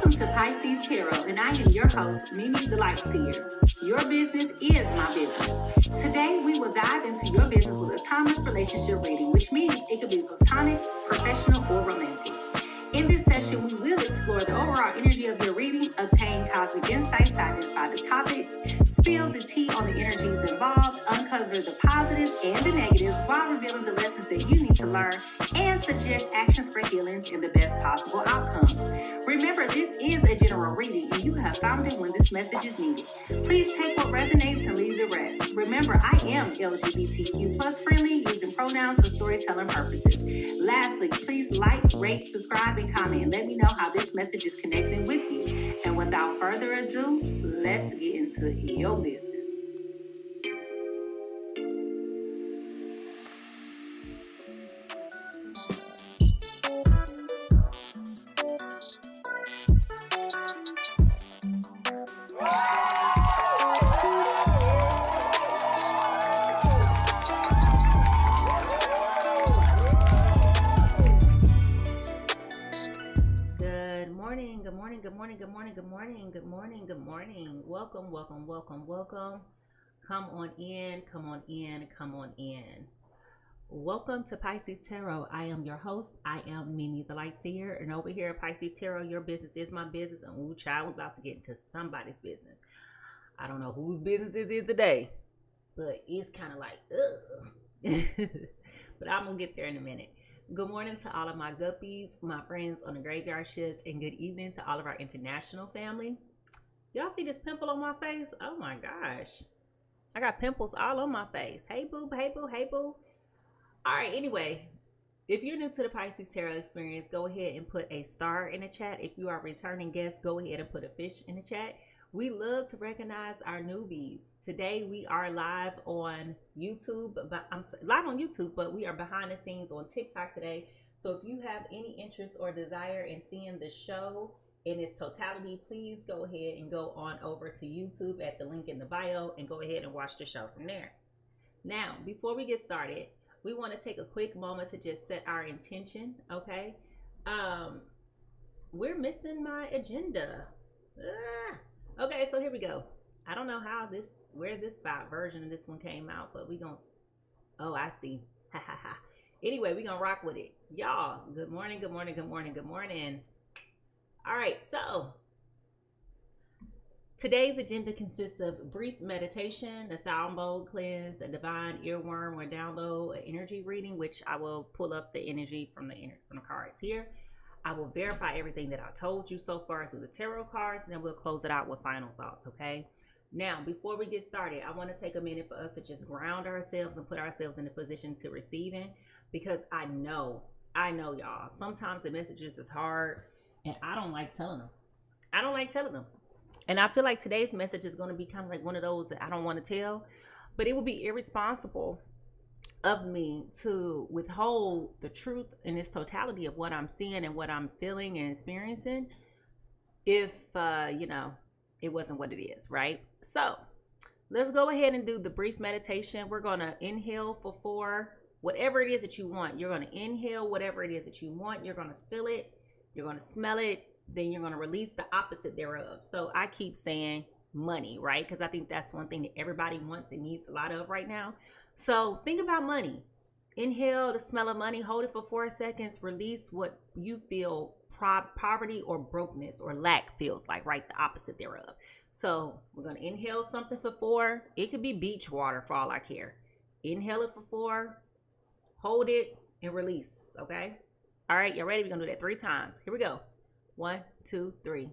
Welcome to Pisces Tarot, and I am your host, Mimi the Light Seer. Your business is my business. Today, we will dive into your business with a timeless relationship reading, which means it could be platonic, professional, or romantic. In this session, we will explore the overall energy of your reading, obtain cosmic insights to identify the topics, spill the tea on the energies involved, uncover the positives and the negatives while revealing the lessons that you need to learn, and suggest actions for healings and the best possible outcomes. Remember, this is a general reading, and you have found it when this message is needed. Please take what resonates and leave the rest. Remember, I am LGBTQ plus friendly, using pronouns for storytelling purposes. Lastly, please like, rate, subscribe, and comment, and let me know how this message is connecting with you. And without further ado, let's get into your business. Welcome. Come on in. Welcome to Pisces Tarot. I am your host. I am Mimi the Light Seer. And over here at Pisces Tarot, your business is my business. And ooh, child, we're about to get into somebody's business. I don't know whose business this is today, but it's kind of like, ugh. But I'm going to get there in a minute. Good morning to all of my guppies, my friends on the graveyard shift, and good evening to all of our international family. Y'all see this pimple on my face? Oh my gosh. I got pimples all on my face. Hey boo, hey boo, hey boo. All right, anyway, if you're new to the Pisces Tarot experience, go ahead and put a star in the chat. If you are a returning guest, go ahead and put a fish in the chat. We love to recognize our newbies. Today we are live on YouTube, but we are behind the scenes on TikTok today. So if you have any interest or desire in seeing the show in its totality, please go ahead and go on over to YouTube at the link in the bio and go ahead and watch the show from there. Now, before we get started, we want to take a quick moment to just set our intention, okay? We're missing my agenda. Okay, so here we go. I don't know where this version of this one came out, but we gonna, oh, I see. Anyway, we gonna rock with it. Y'all, good morning. All right, so today's agenda consists of brief meditation, a sound bowl cleanse, a divine earworm or download, an energy reading, which I will pull up the energy from the cards here. I will verify everything that I told you so far through the tarot cards, and then we'll close it out with final thoughts, okay? Now, before we get started, I want to take a minute for us to just ground ourselves and put ourselves in a position to receiving, because I know y'all, sometimes the messages is hard. And I don't like telling them. And I feel like today's message is going to be kind of like one of those that I don't want to tell. But it would be irresponsible of me to withhold the truth in its totality of what I'm seeing and what I'm feeling and experiencing if, it wasn't what it is, right? So let's go ahead and do the brief meditation. We're going to inhale for 4, whatever it is that you want. You're going to inhale whatever it is that you want. You're going to feel it. You're going to smell it, then you're going to release the opposite thereof. So I keep saying money, right? Because I think that's one thing that everybody wants and needs a lot of right now. So think about money. Inhale the smell of money, hold it for 4 seconds, release what you feel poverty or brokenness or lack feels like, right? The opposite thereof. So we're going to inhale something for 4. It could be beach water for all I care. Inhale it for 4, hold it, and release, okay? All right, y'all ready? We're going to do that 3 times. Here we go. 1, 2, 3.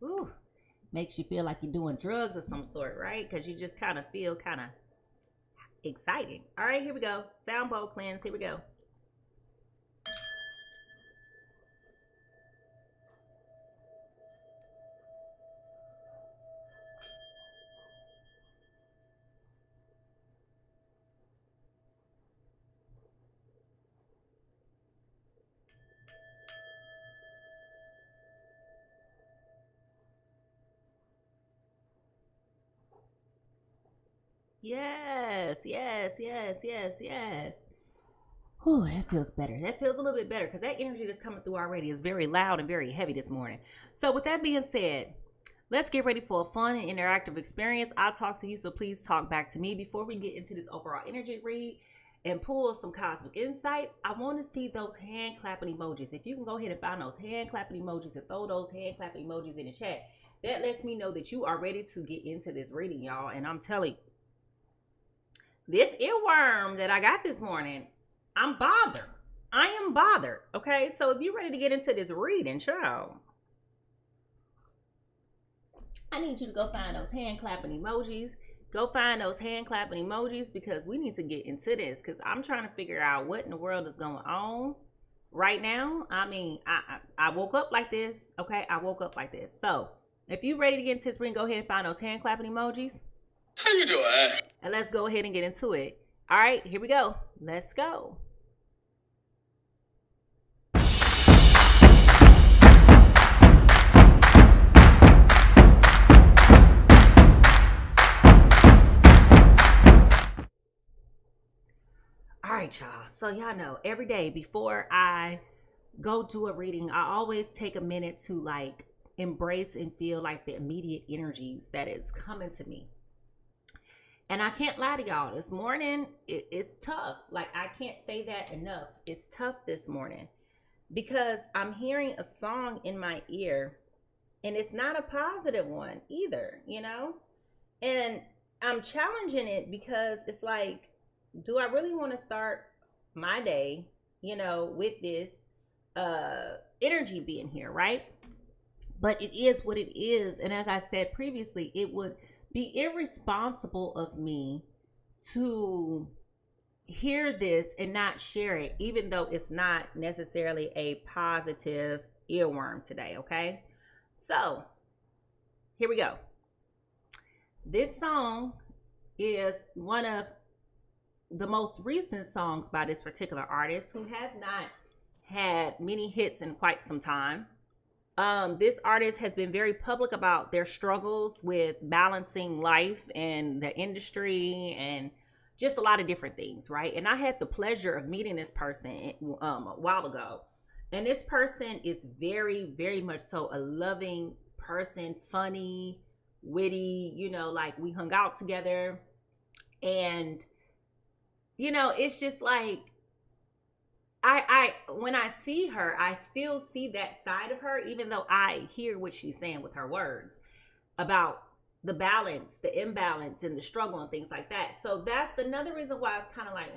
Ooh, makes you feel like you're doing drugs of some sort, right? Because you just kind of feel kind of exciting. All right, here we go. Sound bowl cleanse. Here we go. Yes, yes, yes, yes, yes. Oh, that feels better. That feels a little bit better because that energy that's coming through already is very loud and very heavy this morning. So, with that being said, let's get ready for a fun and interactive experience. I'll talk to you, so please talk back to me. Before we get into this overall energy read and pull some cosmic insights, I want to see those hand clapping emojis. If you can go ahead and find those hand clapping emojis and throw those hand clapping emojis in the chat, that lets me know that you are ready to get into this reading, y'all. And I'm telling you, this earworm that I got this morning, I'm bothered. I am bothered. Okay, so if you're ready to get into this reading, child, I need you to go find those hand clapping emojis. Go find those hand clapping emojis because we need to get into this because I'm trying to figure out what in the world is going on right now. I mean, I woke up like this. Okay, I woke up like this. So if you're ready to get into this reading, go ahead and find those hand clapping emojis. How you doing? And let's go ahead and get into it. All right, here we go. Let's go. All right, y'all. So y'all know every day before I go do a reading, I always take a minute to like embrace and feel like the immediate energies that is coming to me. And I can't lie to y'all, this morning it's tough. Like, I can't say that enough. It's tough this morning because I'm hearing a song in my ear and it's not a positive one either, you know? And I'm challenging it because it's like, do I really want to start my day, you know, with this energy being here, right? But it is what it is. And as I said previously, it would be irresponsible of me to hear this and not share it, even though it's not necessarily a positive earworm today, okay? So, here we go. This song is one of the most recent songs by this particular artist who has not had many hits in quite some time. This artist has been very public about their struggles with balancing life and the industry and just a lot of different things, right? And I had the pleasure of meeting this person a while ago. And this person is very, very much so a loving person, funny, witty, you know, like we hung out together. And, you know, it's just like, I when I see her, I still see that side of her, even though I hear what she's saying with her words about the balance, the imbalance, and the struggle and things like that. So that's another reason why it's kind of like,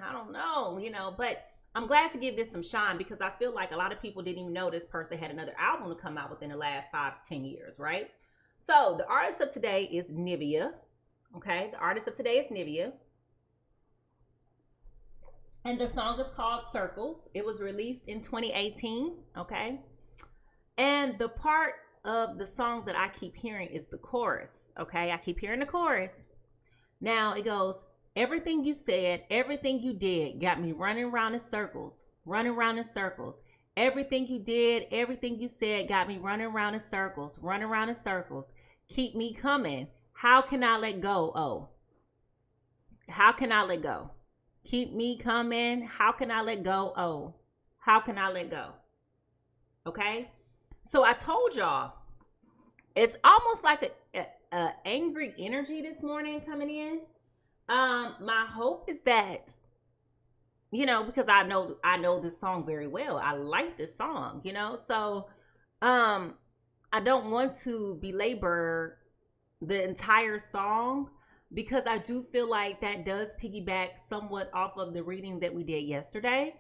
I don't know, you know, but I'm glad to give this some shine because I feel like a lot of people didn't even know this person had another album to come out within the last 5 to 10 years, right? So the artist of today is Nivea. Okay, the artist of today is Nivea. And the song is called Circles. It was released in 2018, okay? And the part of the song that I keep hearing is the chorus, okay? I keep hearing the chorus. Now it goes, everything you said, everything you did got me running around in circles, running around in circles. Everything you did, everything you said got me running around in circles, running around in circles. Keep me coming. How can I let go? Oh, how can I let go? Keep me coming. How can I let go? Oh, how can I let go? Okay. So I told y'all, it's almost like a angry energy this morning coming in. My hope is that, you know, because I know this song very well. I like this song, you know, so I don't want to belabor the entire song because I do feel like that does piggyback somewhat off of the reading that we did yesterday.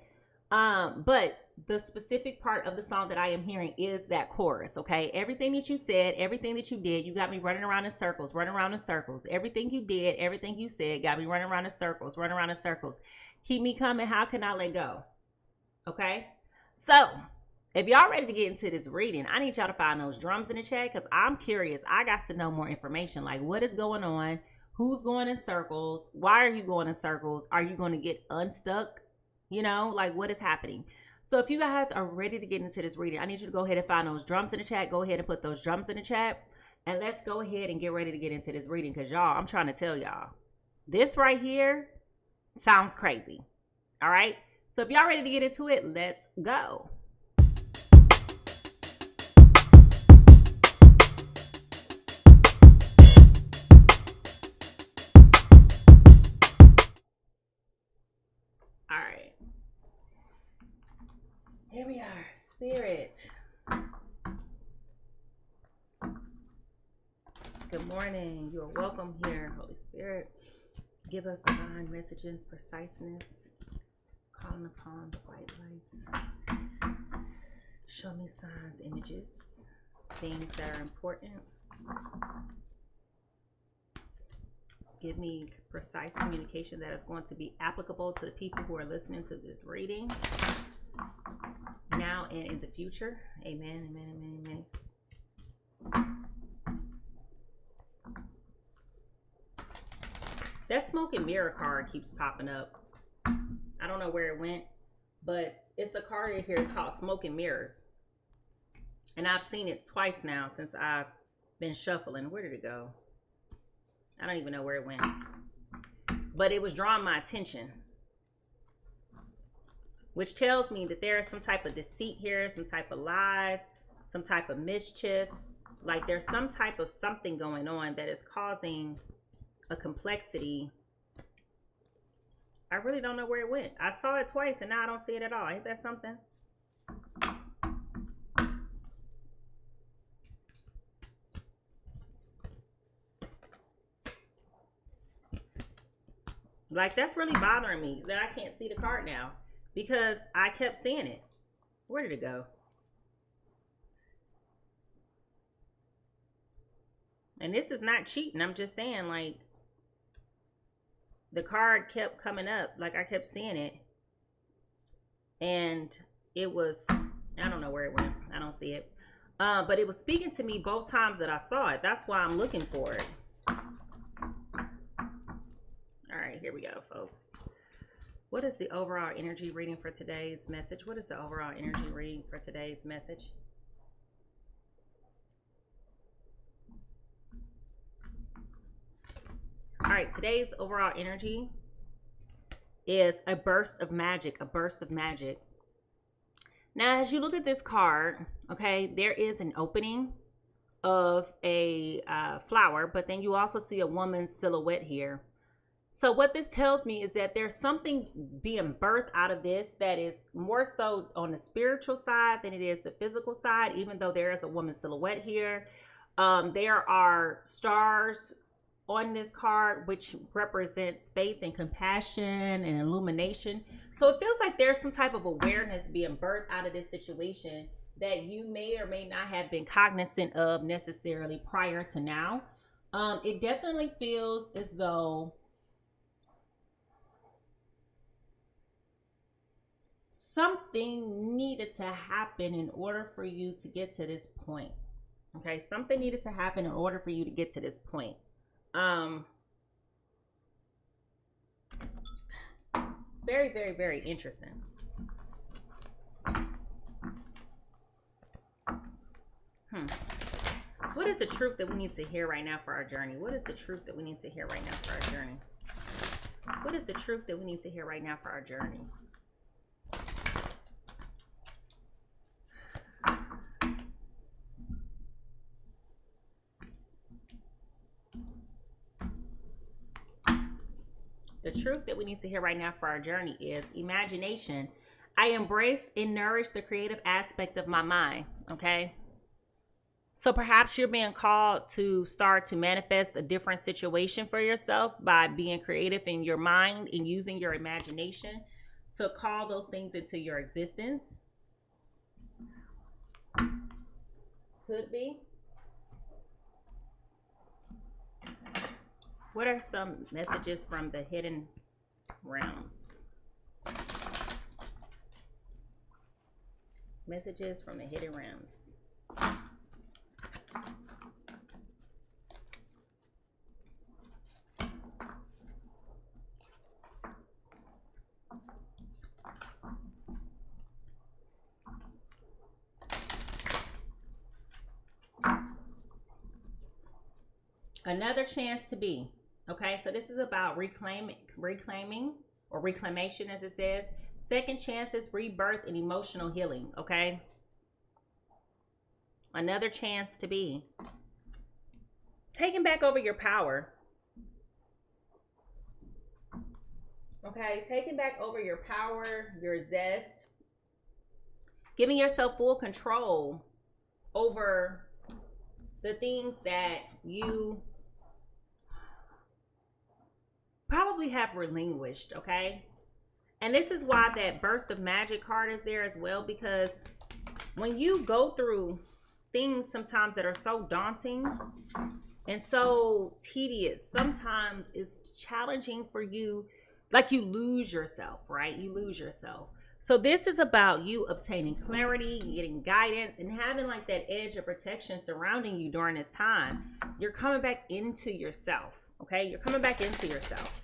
But the specific part of the song that I am hearing is that chorus, okay? Everything that you said, everything that you did, you got me running around in circles, running around in circles. Everything you did, everything you said, got me running around in circles, running around in circles. Keep me coming. How can I let go? Okay? So, if y'all ready to get into this reading, I need y'all to find those drums in the chat because I'm curious. I got to know more information. Like, what is going on? Who's going in circles? Why are you going in circles? Are you going to get unstuck? You know, like what is happening? So if you guys are ready to get into this reading, I need you to go ahead and find those drums in the chat. Go ahead and put those drums in the chat. And let's go ahead and get ready to get into this reading because y'all, I'm trying to tell y'all, This right here sounds crazy. All right. So if y'all ready to get into it, let's go. All right. Here we are, Spirit. Good morning. You are welcome here, Holy Spirit. Give us divine messages, preciseness, calling upon the white lights. Show me signs, images, things that are important. Give me precise communication that is going to be applicable to the people who are listening to this reading now and in the future. Amen, amen, amen, amen. That smoke and mirror card keeps popping up. I don't know where it went, but it's a card in here called Smoke and Mirrors. And I've seen it twice now since I've been shuffling. Where did it go? I don't even know where it went. But it was drawing my attention, which tells me that there is some type of deceit here, some type of lies, some type of mischief. Like there's some type of something going on that is causing a complexity. I really don't know where it went. I saw it twice and now I don't see it at all. Ain't that something? Like that's really bothering me that I can't see the card now because I kept seeing it. Where did it go? And this is not cheating. I'm just saying, like, the card kept coming up, like I kept seeing it, and it was, I don't know where it went. I don't see it, but it was speaking to me both times that I saw it. That's why I'm looking for it. All right, here we go, folks. What is the overall energy reading for today's message? What is the overall energy reading for today's message? All right, today's overall energy is a burst of magic, a burst of magic. Now, as you look at this card, okay, there is an opening of a flower, but then you also see a woman's silhouette here. So what this tells me is that there's something being birthed out of this that is more so on the spiritual side than it is the physical side, even though there is a woman's silhouette here. There are stars on this card, which represents faith and compassion and illumination. So it feels like there's some type of awareness being birthed out of this situation that you may or may not have been cognizant of necessarily prior to now. It definitely feels as though something needed to happen in order for you to get to this point. Okay, something needed to happen in order for you to get to this point. It's very, very, very interesting. What is the truth that we need to hear right now for our journey? What is the truth that we need to hear right now for our journey? What is the truth that we need to hear right now for our journey? The truth that we need to hear right now for our journey is imagination. I embrace and nourish the creative aspect of my mind, okay? So perhaps you're being called to start to manifest a different situation for yourself by being creative in your mind and using your imagination to call those things into your existence. Could be. What are some messages from the hidden realms? Messages from the hidden realms. Another chance to be. Okay, so this is about reclaiming or reclamation, as it says. Second chances, rebirth, and emotional healing. Okay, another chance to be taking back over your power. Okay, taking back over your power, your zest, giving yourself full control over the things that you probably have relinquished, okay? And this is why that burst of magic card is there as well, because when you go through things sometimes that are so daunting and so tedious, sometimes it's challenging for you, like you lose yourself, right? You lose yourself. So this is about you obtaining clarity, getting guidance, and having like that edge of protection surrounding you during this time. You're coming back into yourself, okay? You're coming back into yourself.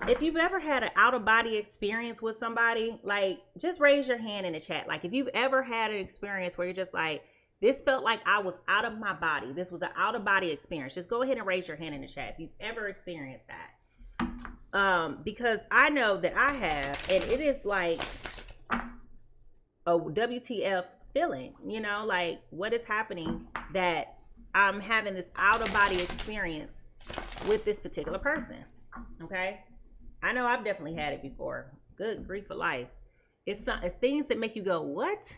If you've ever had an out-of-body experience with somebody, like, just raise your hand in the chat. Like, if you've ever had an experience where you're just like, this felt like I was out of my body. This was an out-of-body experience. Just go ahead and raise your hand in the chat if you've ever experienced that. Because I know that I have, and it is like a WTF feeling, you know, like, what is happening that I'm having this out-of-body experience with this particular person. Okay, I know I've definitely had it before. Good grief for life. It's things that make you go, what?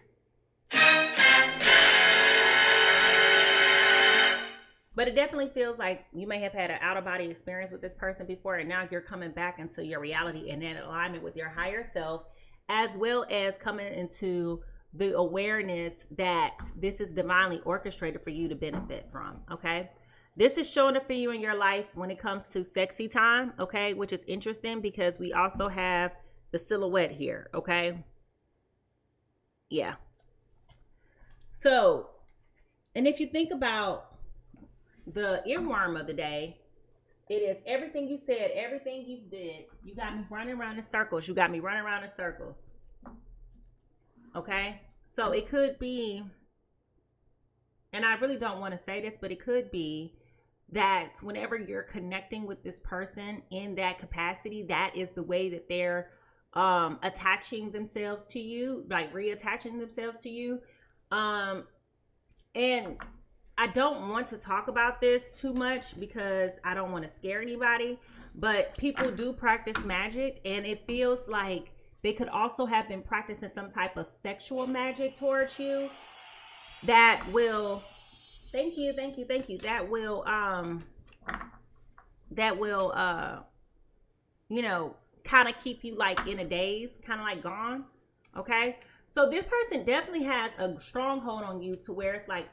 But it definitely feels like you may have had an out-of-body experience with this person before, and now you're coming back into your reality and in alignment with your higher self, as well as coming into the awareness that this is divinely orchestrated for you to benefit from. Okay, this is showing up for you in your life when it comes to sexy time, okay, which is interesting because we also have the silhouette here, okay? Yeah. So, and if you think about the earworm of the day, it is everything you said, everything you did. You got me running around in circles. You got me running around in circles. Okay? So it could be, and I really don't want to say this, but it could be that whenever you're connecting with this person in that capacity, that is the way that they're attaching themselves to you, like reattaching themselves to you. And I don't want to talk about this too much because I don't want to scare anybody, but people do practice magic, and it feels like they could also have been practicing some type of sexual magic towards you that will, thank you, that will you know, kind of keep you like in a daze, kind of like gone. Okay, so this person definitely has a stronghold on you to where it's like,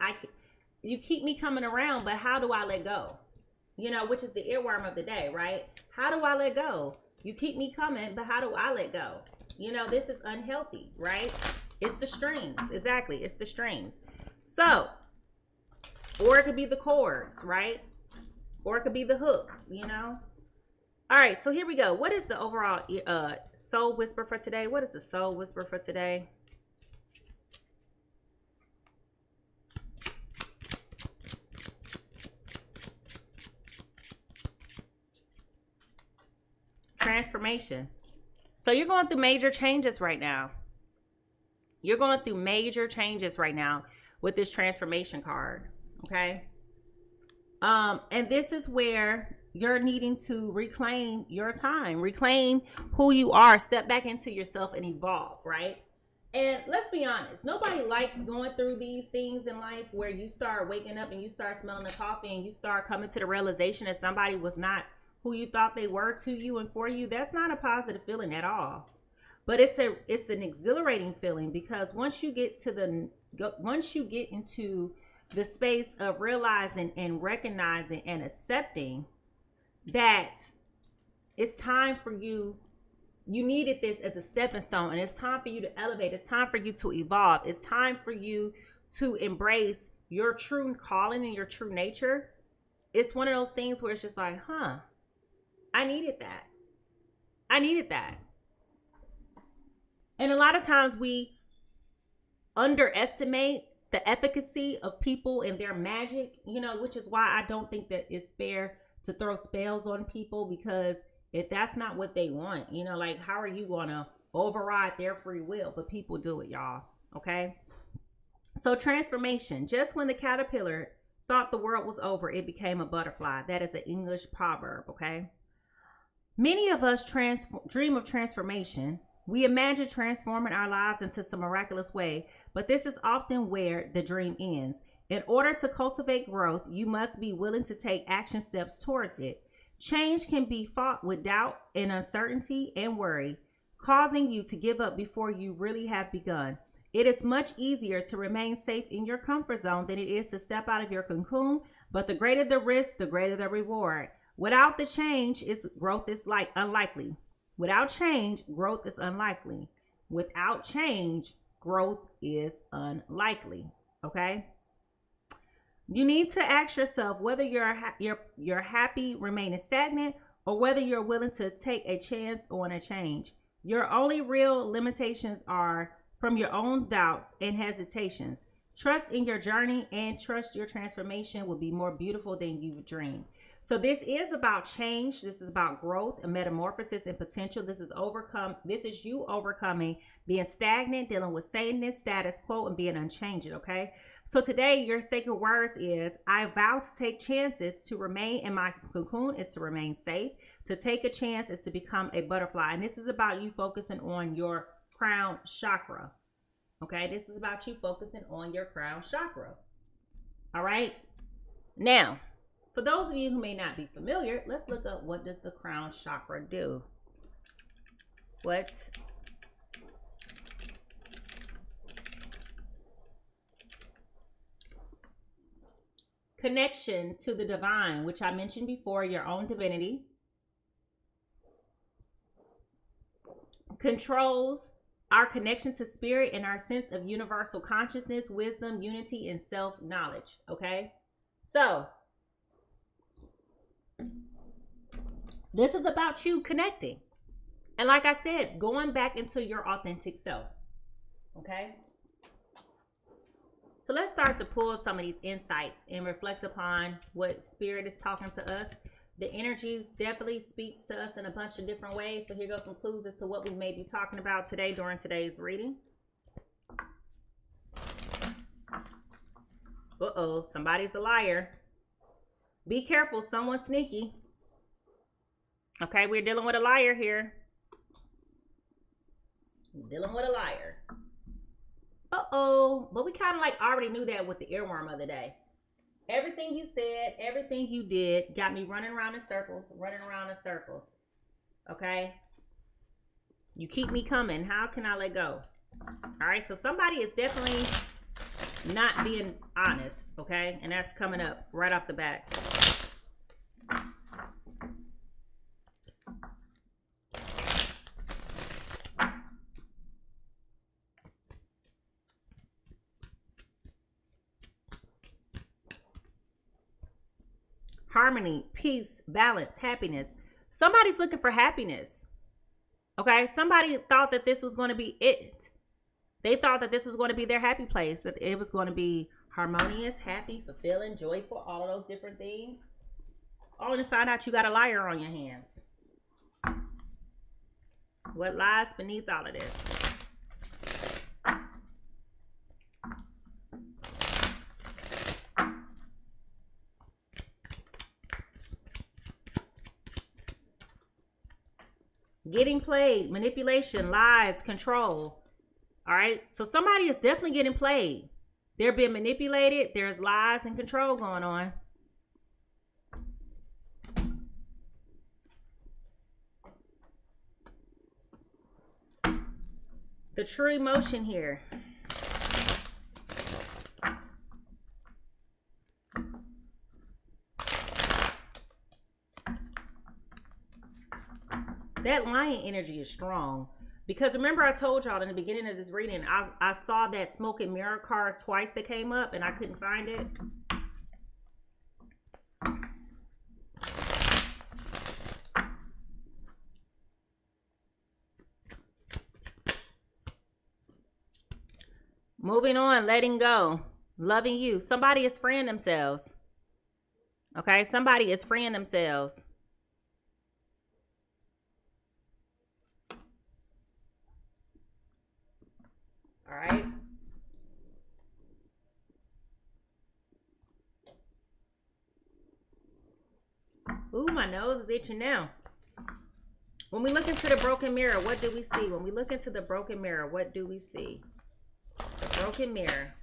you keep me coming around, but how do I let go? You know, which is the earworm of the day, right? How do I let go? You keep me coming, but how do I let go? You know, this is unhealthy, right? It's the strings. Exactly, it's the strings. So, or it could be the cords, right? Or it could be the hooks, you know? All right, so here we go. What is the overall soul whisper for today? What is the soul whisper for today? Transformation. So you're going through major changes right now. You're going through major changes right now with this transformation card. Okay. And this is where you're needing to reclaim your time, reclaim who you are, step back into yourself and evolve, right? And let's be honest, nobody likes going through these things in life where you start waking up and you start smelling the coffee and you start coming to the realization that somebody was not who you thought they were to you and for you. That's not a positive feeling at all. But it's an exhilarating feeling, because once you get into the space of realizing and recognizing and accepting that it's time for you needed this as a stepping stone, and it's time for you to elevate, it's time for you to evolve, it's time for you to embrace your true calling and your true nature. It's one of those things where it's just like, I needed that. And a lot of times we underestimate the efficacy of people and their magic, you know, which is why I don't think that it's fair to throw spells on people, because if that's not what they want, you know, like, how are you going to override their free will? But people do it, y'all. Okay. So transformation. Just when the caterpillar thought the world was over, it became a butterfly. That is an English proverb. Okay. Many of us dream of transformation. We imagine transforming our lives into some miraculous way, but this is often where the dream ends. In order to cultivate growth, you must be willing to take action steps towards it. Change can be fought with doubt and uncertainty and worry, causing you to give up before you really have begun. It is much easier to remain safe in your comfort zone than it is to step out of your cocoon, but the greater the risk, the greater the reward. Without the change, growth is unlikely. Without change, growth is unlikely. Without change, growth is unlikely. Okay? You need to ask yourself whether you're happy remaining stagnant or whether you're willing to take a chance on a change. Your only real limitations are from your own doubts and hesitations. Trust in your journey and trust your transformation will be more beautiful than you dreamed. So this is about change. This is about growth and metamorphosis and potential. This is you overcoming being stagnant, dealing with sameness, status quo, and being unchanging. Okay. So today your sacred words is, I vow to take chances. To remain in my cocoon is to remain safe. To take a chance is to become a butterfly. And this is about you focusing on your crown chakra. Okay, this is about you focusing on your crown chakra. All right. Now, for those of you who may not be familiar, let's look up, what does the crown chakra do? What? Connection to the divine, which I mentioned before, your own divinity. Controls our connection to spirit and our sense of universal consciousness, wisdom, unity, and self-knowledge. Okay. So this is about you connecting. And like I said, going back into your authentic self. Okay. So let's start to pull some of these insights and reflect upon what spirit is talking to us. The energies definitely speaks to us in a bunch of different ways. So here goes some clues as to what we may be talking about today during today's reading. Uh-oh, somebody's a liar. Be careful, someone's sneaky. Okay, we're dealing with a liar here. Dealing with a liar. Uh-oh, but we kind of like already knew that with the earworm of the day. Everything you said, everything you did got me running around in circles, Okay? You keep me coming. How can I let go? All right, so somebody is definitely not being honest, okay? And that's coming up right off the bat. Harmony, peace, balance, happiness. Somebody's looking for happiness. Okay, somebody thought that this was going to be it. They thought that this was going to be their happy place, that it was going to be harmonious, happy, fulfilling, joyful, all of those different things. Only to find out you got a liar on your hands. What lies beneath all of this? Getting played, manipulation, lies, control. All right. So somebody is definitely getting played. They're being manipulated. There's lies and control going on. The true emotion here. That lion energy is strong. Because remember I told y'all in the beginning of this reading, I saw that smoke and mirror card twice that came up and I couldn't find it. Moving on, letting go, loving you. Somebody is freeing themselves. Okay, somebody is freeing themselves. All right. Ooh, my nose is itching now. When we look into the broken mirror, what do we see? When we look into the broken mirror, what do we see? The broken mirror.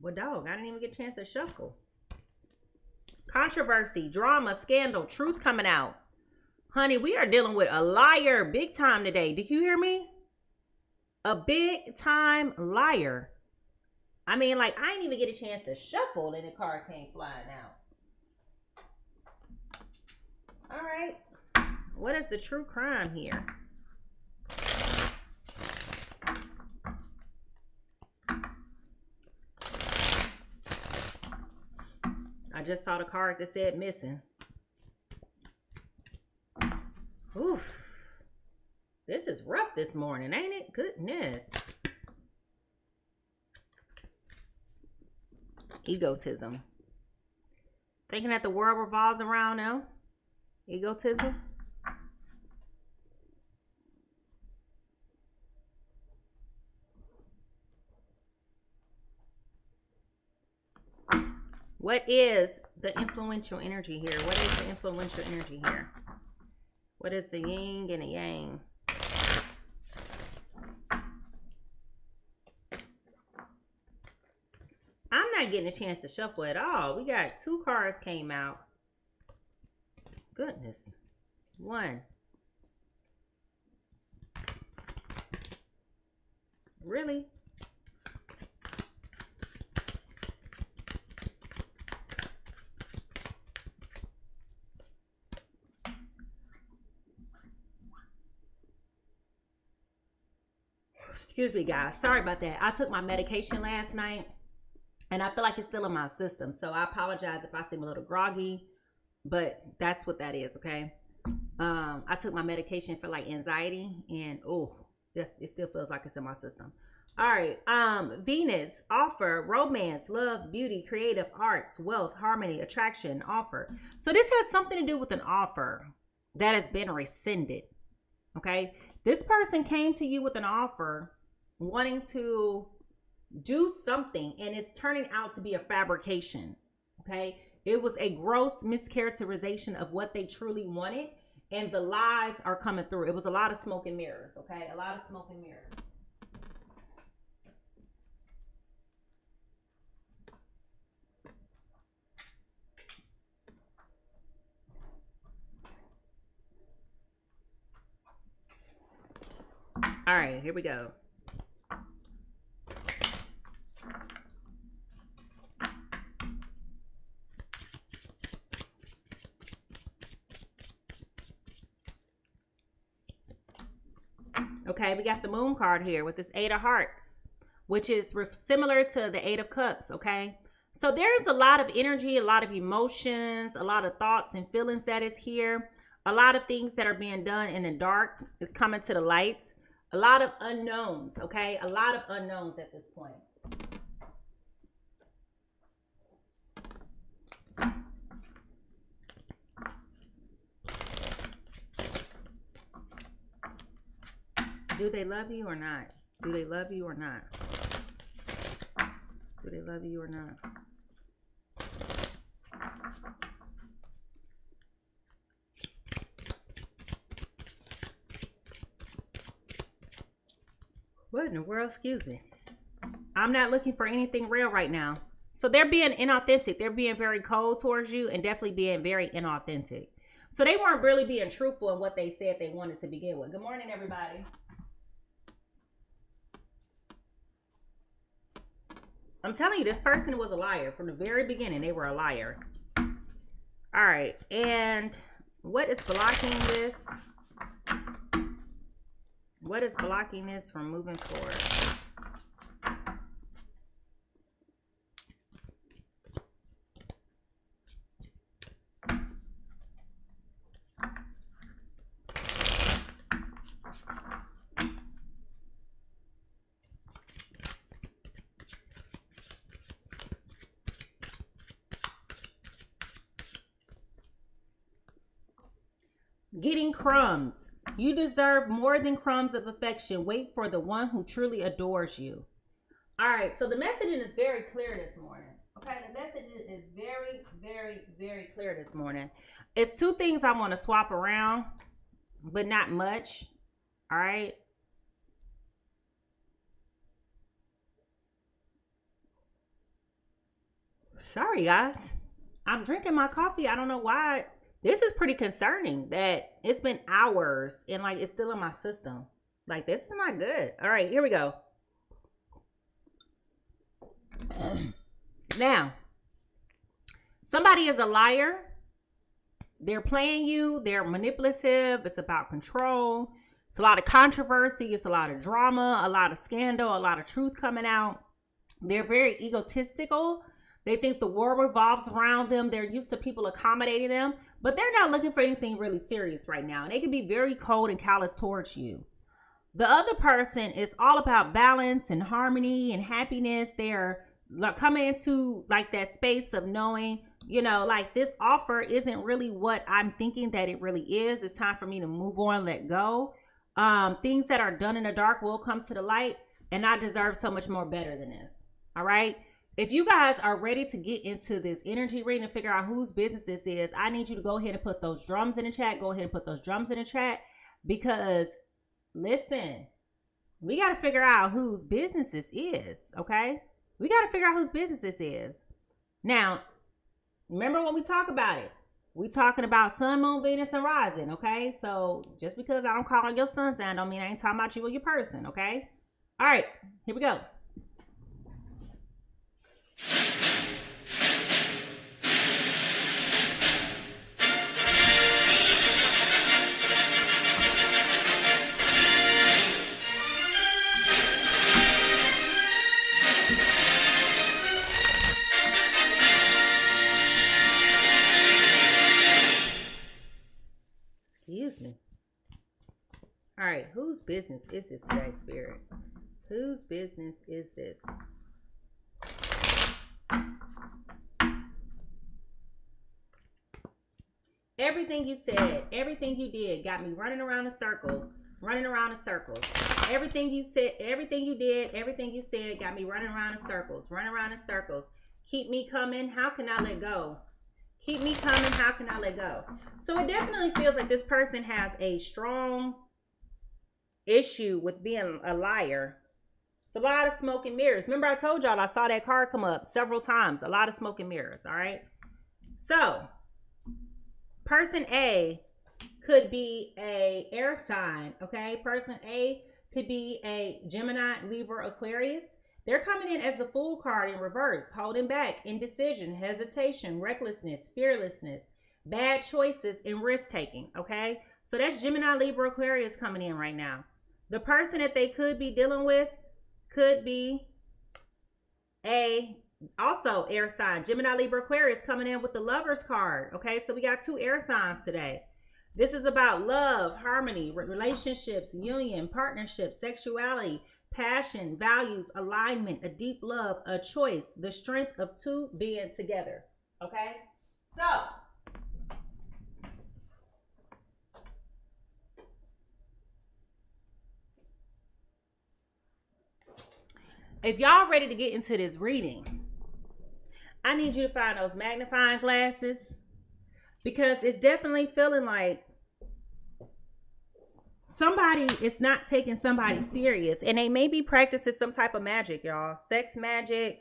Well, dog, I didn't even get a chance to shuffle. Controversy, drama, scandal, truth coming out. Honey, we are dealing with a liar big time today. Did you hear me? A big time liar. I mean, like, I didn't even get a chance to shuffle and the card came flying out. All right. What is the true crime here? I just saw the card that said missing. Oof. This is rough this morning, ain't it? Goodness. Egotism. Thinking that the world revolves around them. Egotism. What is the influential energy here? What is the influential energy here? What is the yin and the yang? I'm not getting a chance to shuffle at all. We got 2 cards came out. Goodness. 1. Really? Excuse me, guys. Sorry about that. I took my medication last night, and I feel like it's still in my system. So I apologize if I seem a little groggy, but that's what that is, okay? I took my medication for like anxiety, and it still feels like it's in my system. All right. Venus, offer, romance, love, beauty, creative arts, wealth, harmony, attraction, offer. So this has something to do with an offer that has been rescinded. Okay. This person came to you with an offer wanting to do something, and it's turning out to be a fabrication. Okay. It was a gross mischaracterization of what they truly wanted, and the lies are coming through. It was a lot of smoke and mirrors. Okay. A lot of smoke and mirrors. All right, here we go. Okay, we got the moon card here with this 8 of hearts, which is similar to the 8 of cups, okay? So there's a lot of energy, a lot of emotions, a lot of thoughts and feelings that is here. A lot of things that are being done in the dark is coming to the light. A lot of unknowns, okay? A lot of unknowns at this point. Do they love you or not? Do they love you or not? Do they love you or not? What in the world? Excuse me. I'm not looking for anything real right now. So they're being inauthentic. They're being very cold towards you and definitely being very inauthentic. So they weren't really being truthful in what they said they wanted to begin with. Good morning, everybody. I'm telling you, this person was a liar. From the very beginning, they were a liar. All right. And what is blocking this? What is blocking this from moving forward? getting crumbs. You deserve more than crumbs of affection. Wait for the one who truly adores you. All right, so the messaging is very clear this morning. Okay, the messaging is very, very, very clear this morning. It's two things I want to swap around, but not much. All right. Sorry, guys. I'm drinking my coffee. I don't know why. This is pretty concerning that it's been hours and like it's still in my system. Like, this is not good. All right, here we go. Now, somebody is a liar. They're playing you. They're manipulative. It's about control. It's a lot of controversy. It's a lot of drama, a lot of scandal, a lot of truth coming out. They're very egotistical. They think the world revolves around them. They're used to people accommodating them, but they're not looking for anything really serious right now. And they can be very cold and callous towards you. The other person is all about balance and harmony and happiness. They're coming into like that space of knowing, you know, like this offer isn't really what I'm thinking that it really is. It's time for me to move on, let go. Things that are done in the dark will come to the light, and I deserve so much more better than this. All right. If you guys are ready to get into this energy reading and figure out whose business this is, I need you to go ahead and put those drums in the chat. Go ahead and put those drums in the chat, because listen, we got to figure out whose business this is. Okay. We got to figure out whose business this is. Now, remember when we talk about it, we talking about sun, moon, Venus, and rising. Okay. So just because I don't call on your sun sign don't mean I ain't talking about you or your person. Okay. All right, here we go. Excuse me. All right, whose business is this today, Spirit? Whose business is this? Everything you said, everything you did got me running around in circles, Everything you said, everything you did, everything you said got me running around in circles, Keep me coming. How can I let go? Keep me coming. How can I let go? So it definitely feels like this person has a strong issue with being a liar. It's a lot of smoke and mirrors. Remember I told y'all I saw that card come up several times. A lot of smoke and mirrors. All right. So person A could be a air sign. Okay. Person A could be a Gemini, Libra, Aquarius. They're coming in as the Fool card in reverse, holding back, indecision, hesitation, recklessness, fearlessness, bad choices, and risk taking. Okay. So that's Gemini, Libra, Aquarius coming in right now. The person that they could be dealing with could be also air sign. Gemini, Libra, Aquarius coming in with the Lovers card. Okay, so we got two air signs today. This is about love, harmony, relationships, union, partnership, sexuality, passion, values, alignment, a deep love, a choice, the strength of two being together. Okay, so if y'all ready to get into this reading, I need you to find those magnifying glasses, because it's definitely feeling like somebody is not taking somebody serious, and they may be practicing some type of magic, y'all. Sex magic,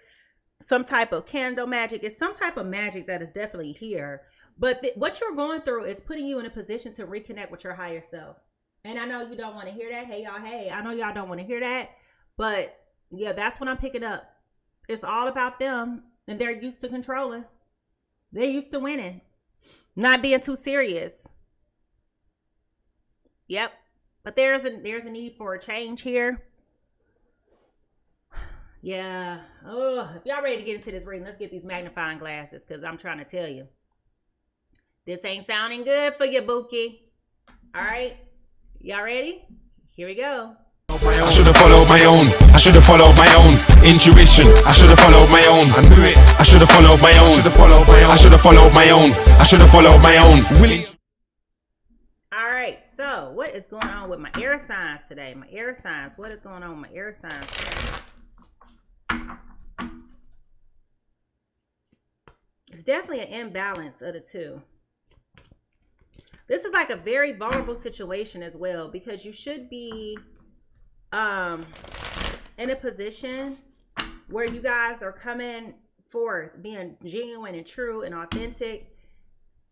some type of candle magic. It's some type of magic that is definitely here. But what you're going through is putting you in a position to reconnect with your higher self. And I know you don't want to hear that. Hey, y'all. Hey, I know y'all don't want to hear that. But yeah, that's what I'm picking up. It's all about them, and they're used to controlling. They're used to winning, not being too serious. Yep. But there's a need for a change here. Yeah. Oh, if y'all ready to get into this reading, let's get these magnifying glasses, because I'm trying to tell you, this ain't sounding good for you, Bookie. All right. Y'all ready? Here we go. I should have followed my own. I should have followed my own intuition. I should have followed my own. I knew it. I should have followed my own. I should have followed my own. I should have followed my own. I should have followed my own. Willing. All what is going on with my air signs today? My air signs. What is going on with my air signs today? It's definitely an imbalance of the two. This is like a very vulnerable situation as well, because you should be in a position where you guys are coming forth, being genuine and true and authentic,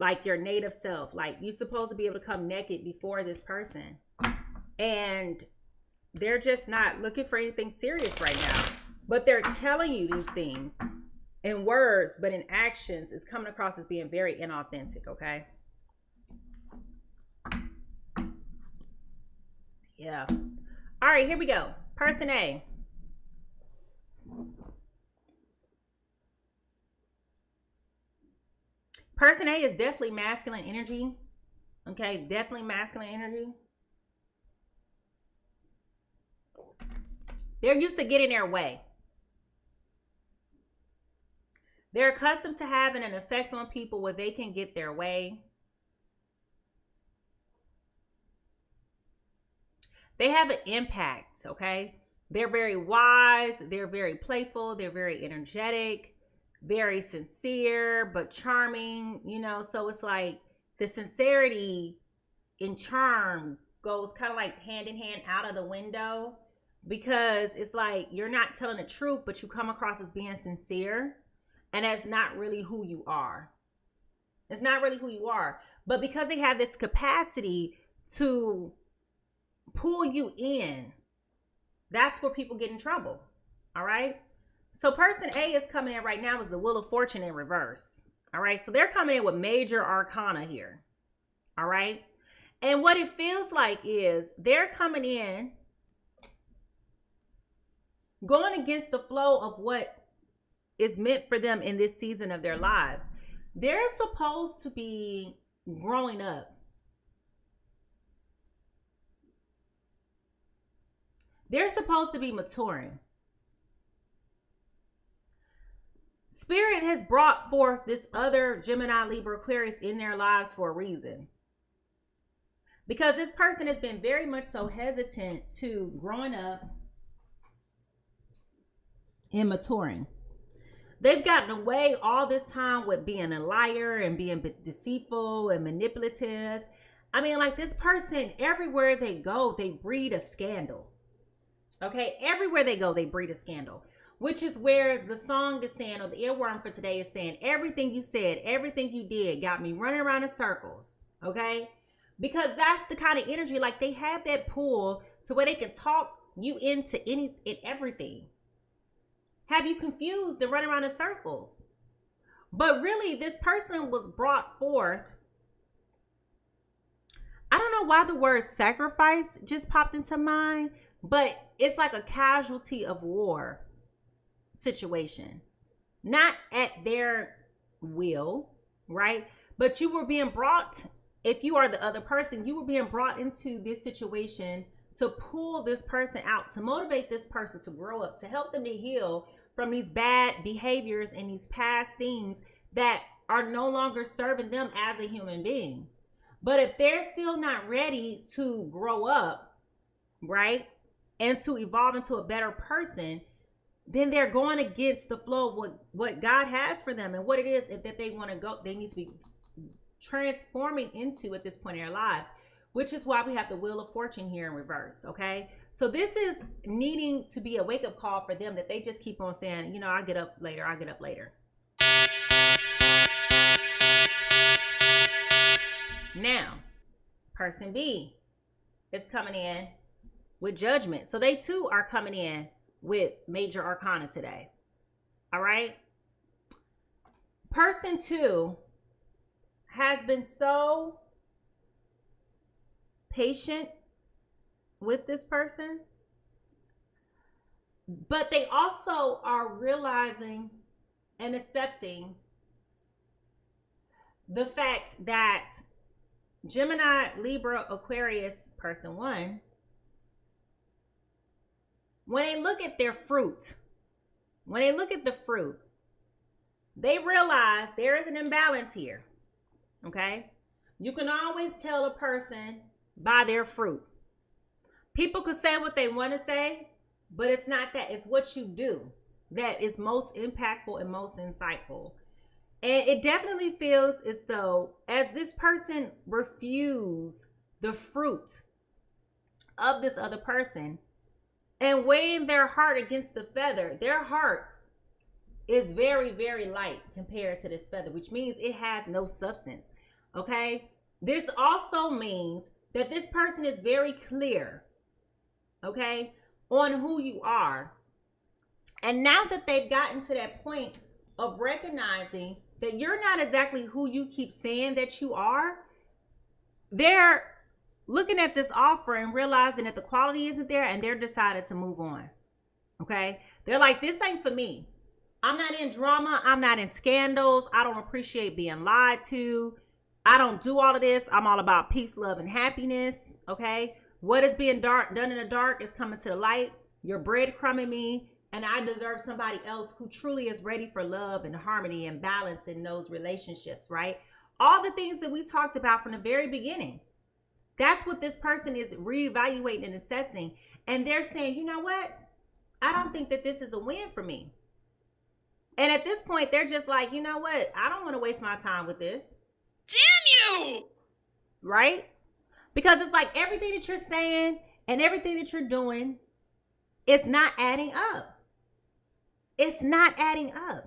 like your native self. Like, you're supposed to be able to come naked before this person, and they're just not looking for anything serious right now, but they're telling you these things in words, but in actions it's coming across as being very inauthentic. Okay, yeah. All right, here we go. Person A. Person A is definitely masculine energy. Okay, definitely masculine energy. They're used to getting their way. They're accustomed to having an effect on people where they can get their way. They have an impact, okay? They're very wise. They're very playful. They're very energetic, very sincere, but charming, you know? So it's like the sincerity and charm goes kind of like hand in hand out of the window, because it's like you're not telling the truth, but you come across as being sincere, and that's not really who you are. It's not really who you are. But because they have this capacity to pull you in, that's where people get in trouble. All right, so person A is coming in right now as the Wheel of Fortune in reverse. All right, so they're coming in with major arcana here. All right, and what it feels like is they're coming in going against the flow of what is meant for them in this season of their lives. They're supposed to be growing up. They're supposed to be maturing. Spirit has brought forth this other Gemini, Libra, Aquarius in their lives for a reason. Because this person has been very much so hesitant to growing up and maturing. They've gotten away all this time with being a liar and being deceitful and manipulative. I mean, like, this person, everywhere they go, they breed a scandal. Okay, everywhere they go, they breed a scandal, which is where the song is saying, or the earworm for today is saying, everything you said, everything you did got me running around in circles. Okay, because that's the kind of energy, like, they have that pull to where they can talk you into any and everything, have you confused and run around in circles. But really, this person was brought forth. I don't know why the word sacrifice just popped into mind, but it's like a casualty of war situation. Not at their will, right? But you were being brought, if you are the other person, you were being brought into this situation to pull this person out, to motivate this person to grow up, to help them to heal from these bad behaviors and these past things that are no longer serving them as a human being. But if they're still not ready to grow up, right, and to evolve into a better person, then they're going against the flow of what God has for them and what it is that they want to go, they need to be transforming into at this point in their lives, which is why we have the Wheel of Fortune here in reverse. Okay, so this is needing to be a wake-up call for them, that they just keep on saying, you know, I'll get up later, I'll get up later. Now, person B is coming in with Judgment. So they too are coming in with major arcana today. All right. Person 2 has been so patient with this person, but they also are realizing and accepting the fact that Gemini, Libra, Aquarius, person 1, when they look at their fruit, when they look at the fruit, they realize there is an imbalance here. Okay, you can always tell a person by their fruit. People could say what they want to say, but it's not that. It's what you do that is most impactful and most insightful. And it definitely feels as though as this person refuse the fruit of this other person and weighing their heart against the feather, their heart is very, very light compared to this feather, which means it has no substance. Okay. This also means that this person is very clear, okay, on who you are. And now that they've gotten to that point of recognizing that you're not exactly who you keep saying that you are, they're looking at this offer and realizing that the quality isn't there, and they're decided to move on. Okay. They're like, this ain't for me. I'm not in drama. I'm not in scandals. I don't appreciate being lied to. I don't do all of this. I'm all about peace, love, and happiness. Okay. What is being done in the dark is coming to the light. You're breadcrumbing me, and I deserve somebody else who truly is ready for love and harmony and balance in those relationships, right? All the things that we talked about from the very beginning. That's what this person is reevaluating and assessing. And they're saying, you know what? I don't think that this is a win for me. And at this point, they're just like, you know what? I don't want to waste my time with this. Damn you! Right? Because it's like everything that you're saying and everything that you're doing, it's not adding up. It's not adding up.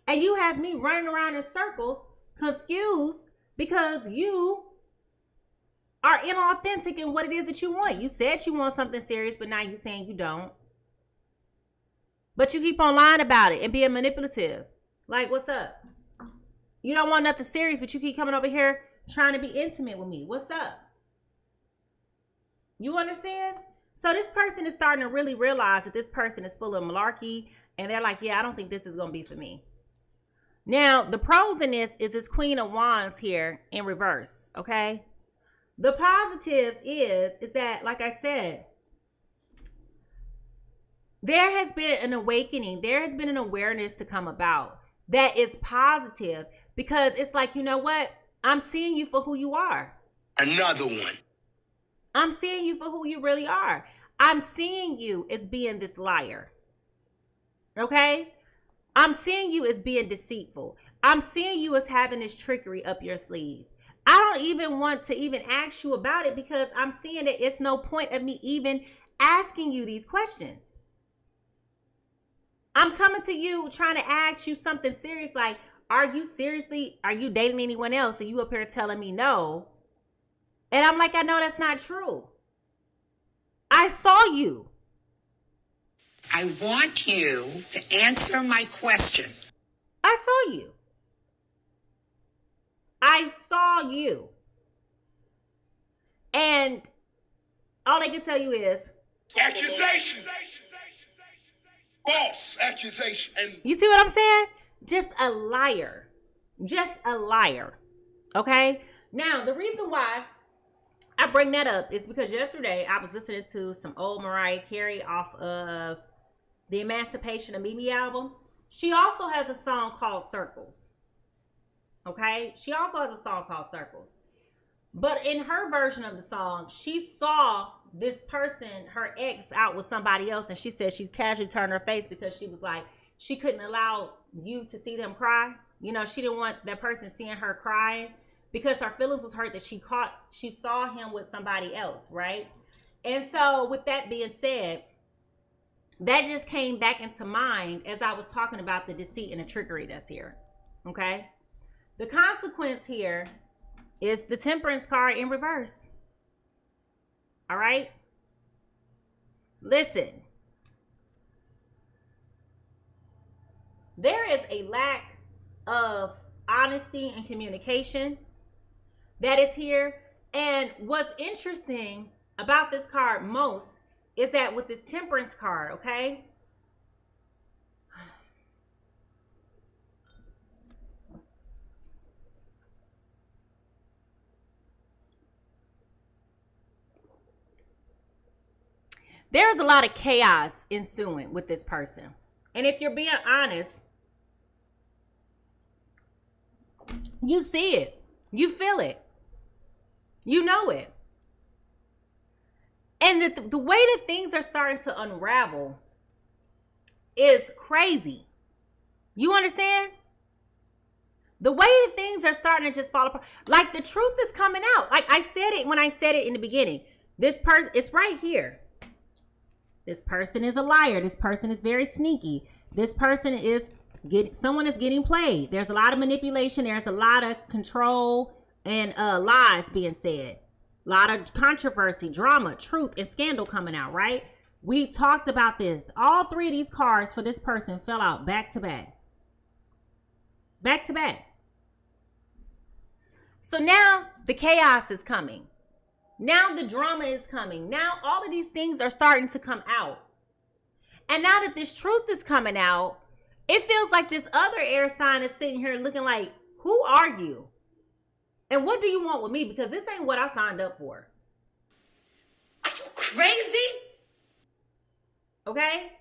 And you have me running around in circles, confused, because you are inauthentic in what it is that you want. You said you want something serious, but now you're saying you don't. But you keep on lying about it and being manipulative. Like, what's up? You don't want nothing serious, but you keep coming over here trying to be intimate with me. What's up? You understand? So this person is starting to really realize that this person is full of malarkey. And they're like, yeah, I don't think this is going to be for me. Now, the pros in this is this Queen of Wands here in reverse. Okay. The positives is that, like I said, there has been an awakening. There has been an awareness to come about that is positive, because it's like, you know what? I'm seeing you for who you are. Another one. I'm seeing you for who you really are. I'm seeing you as being this liar. Okay? I'm seeing you as being deceitful. I'm seeing you as having this trickery up your sleeve. I don't even want to even ask you about it, because I'm seeing that it's no point of me even asking you these questions. I'm coming to you trying to ask you something serious, like, are you dating anyone else? And you up here telling me no. And I'm like, I know that's not true. I saw you. I want you to answer my question. I saw you. I saw you. And all they can tell you is accusation. False accusation. And you see what I'm saying? Just a liar. Just a liar. Okay? Now, the reason why I bring that up is because yesterday I was listening to some old Mariah Carey off of the Emancipation of Mimi album. She also has a song called Circles. Okay? She also has a song called Circles. But in her version of the song, she saw this person, her ex, out with somebody else. And she said she casually turned her face because she was like, she couldn't allow you to see them cry. You know, she didn't want that person seeing her crying, because her feelings was hurt that she saw him with somebody else, right? And so with that being said, that just came back into mind as I was talking about the deceit and the trickery that's here. Okay? The consequence here is the Temperance card in reverse. All right? Listen. There is a lack of honesty and communication that is here. And what's interesting about this card most is that with this Temperance card, okay? There's a lot of chaos ensuing with this person. And if you're being honest, you see it. You feel it. You know it. And the way that things are starting to unravel is crazy. You understand? The way that things are starting to just fall apart. Like the truth is coming out. Like I said it when I said it in the beginning. This person, it's right here. This person is a liar. This person is very sneaky. This person is someone is getting played. There's a lot of manipulation. There's a lot of control and lies being said. A lot of controversy, drama, truth, and scandal coming out, right? We talked about this. All three of these cards for this person fell out back to back. Back to back. So now the chaos is coming. Now the drama is coming. Now all of these things are starting to come out. And now that this truth is coming out, it feels like this other air sign is sitting here looking like, who are you? And what do you want with me? Because this ain't what I signed up for. Are you crazy? Okay?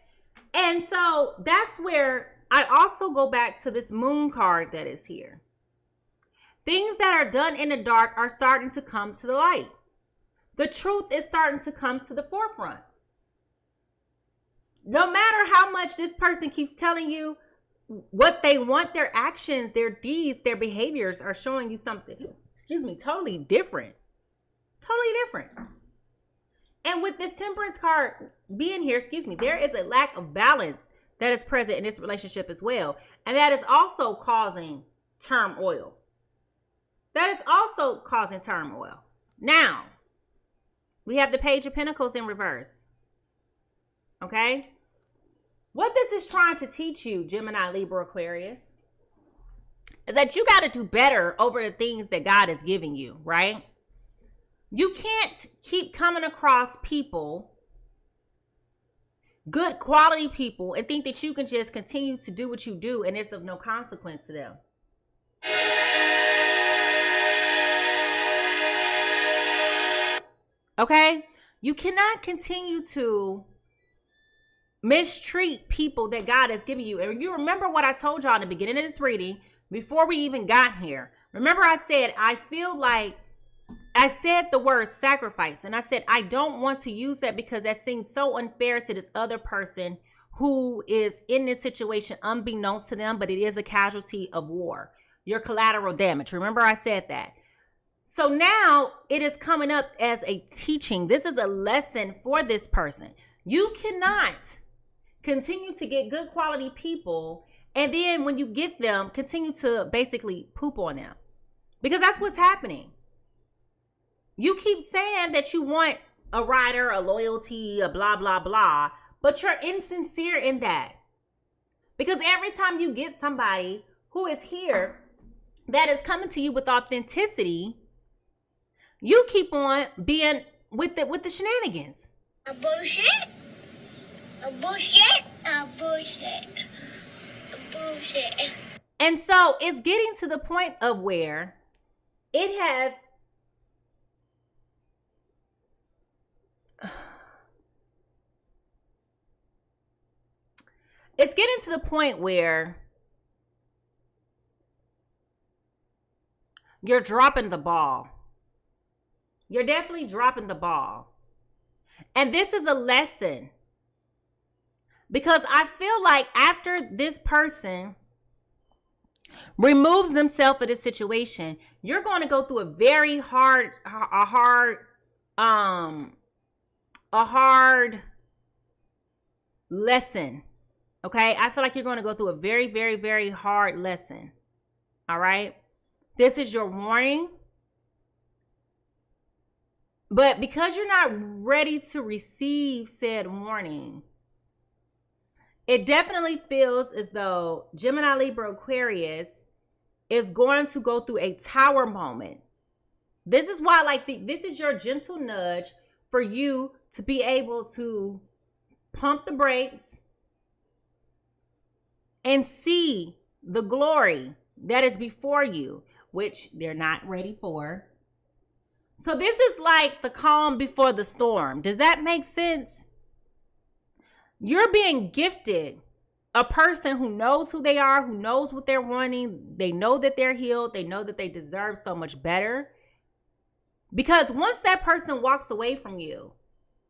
And so that's where I also go back to this moon card that is here. Things that are done in the dark are starting to come to the light. The truth is starting to come to the forefront. No matter how much this person keeps telling you what they want, their actions, their deeds, their behaviors are showing you something, totally different. Totally different. And with this Temperance card being here, there is a lack of balance that is present in this relationship as well. And that is also causing turmoil. That is also causing turmoil. Now, we have the Page of Pentacles in reverse. Okay? What this is trying to teach you, Gemini, Libra, Aquarius, is that you got to do better over the things that God is giving you, right? You can't keep coming across people, good quality people, and think that you can just continue to do what you do and it's of no consequence to them. Okay? You cannot continue to mistreat people that God has given you. And you remember what I told y'all in the beginning of this reading, before we even got here. Remember I said, I feel like I said the word sacrifice. And I said, I don't want to use that because that seems so unfair to this other person who is in this situation unbeknownst to them, but it is a casualty of war. Your collateral damage. Remember I said that. So now it is coming up as a teaching. This is a lesson for this person. You cannot continue to get good quality people and then when you get them, continue to basically poop on them. Because that's what's happening. You keep saying that you want a rider, a loyalty, a blah, blah, blah, but you're insincere in that. Because every time you get somebody who is here that is coming to you with authenticity, you keep on being with the shenanigans. A bullshit. A bullshit. A bullshit. A bullshit. And so it's getting to the point of where it has it's getting to the point where you're dropping the ball. You're definitely dropping the ball. And this is a lesson. Because I feel like after this person removes themselves of this situation, you're going to go through a very hard lesson. Okay? I feel like you're going to go through a very, very, very hard lesson. All right? This is your warning. But because you're not ready to receive said warning, it definitely feels as though Gemini, Libra, Aquarius is going to go through a tower moment. This is why, this is your gentle nudge for you to be able to pump the brakes and see the glory that is before you, which they're not ready for. So this is like the calm before the storm. Does that make sense? You're being gifted a person who knows who they are, who knows what they're wanting. They know that they're healed. They know that they deserve so much better. Because once that person walks away from you,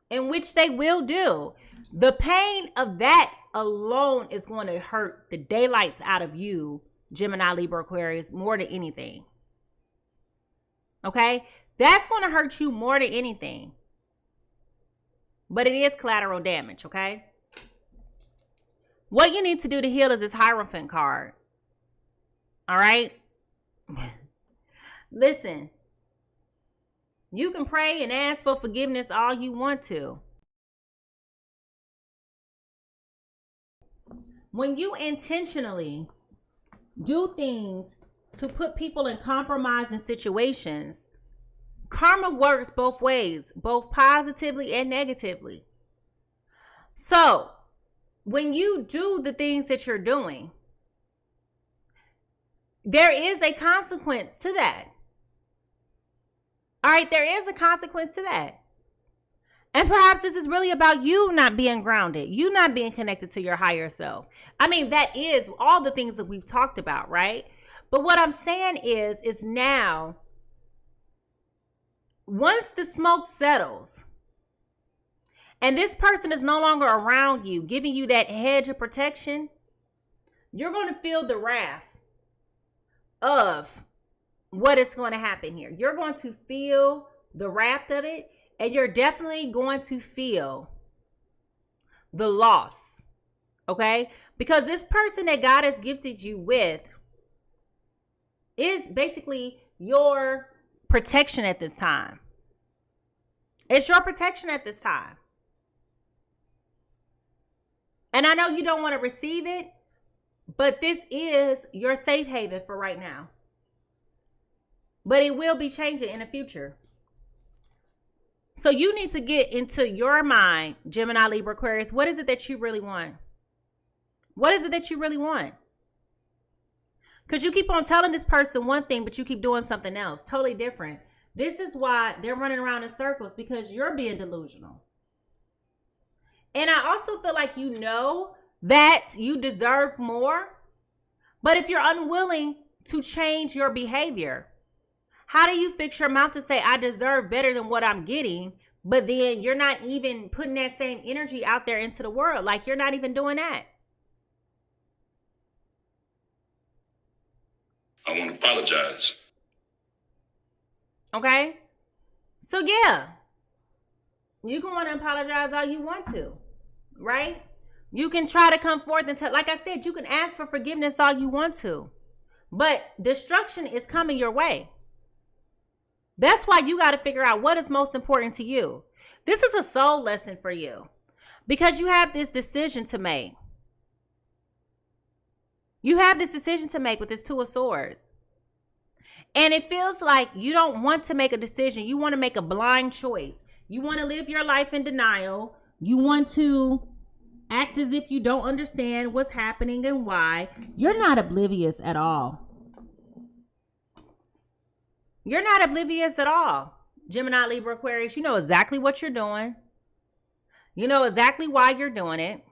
in which they will do. The pain of that alone is going to hurt the daylights out of you, Gemini, Libra, Aquarius, more than anything. Okay? That's going to hurt you more than anything. But it is collateral damage, okay? What you need to do to heal is this Hierophant card. All right? Listen. You can pray and ask for forgiveness all you want to. When you intentionally do things to put people in compromising situations, karma works both ways, both positively and negatively. So, when you do the things that you're doing, there is a consequence to that. All right, there is a consequence to that. And perhaps this is really about you not being grounded, you not being connected to your higher self. I mean, that is all the things that we've talked about, right? But what I'm saying is now, once the smoke settles and this person is no longer around you, giving you that hedge of protection, you're going to feel the wrath of what is going to happen here. You're going to feel the wrath of it, and you're definitely going to feel the loss, okay? Because this person that God has gifted you with is basically your protection at this time. It's your protection at this time. And I know you don't want to receive it, but this is your safe haven for right now. But it will be changing in the future. So you need to get into your mind, Gemini, Libra, Aquarius. What is it that you really want? What is it that you really want? Because you keep on telling this person one thing, but you keep doing something else, totally different. This is why they're running around in circles, because you're being delusional. And I also feel like you know that you deserve more. But if you're unwilling to change your behavior, how do you fix your mouth to say, I deserve better than what I'm getting, but then you're not even putting that same energy out there into the world? Like, you're not even doing that. I want to apologize. Okay? So, yeah. You can want to apologize all you want to, right? You can try to come forth and tell, like I said, you can ask for forgiveness all you want to, but destruction is coming your way. That's why you got to figure out what is most important to you. This is a soul lesson for you, because you have this decision to make. You have this decision to make with this Two of Swords. And it feels like you don't want to make a decision. You want to make a blind choice. You want to live your life in denial. You want to act as if you don't understand what's happening and why. You're not oblivious at all. You're not oblivious at all. Gemini, Libra, Aquarius, you know exactly what you're doing. You know exactly why you're doing it.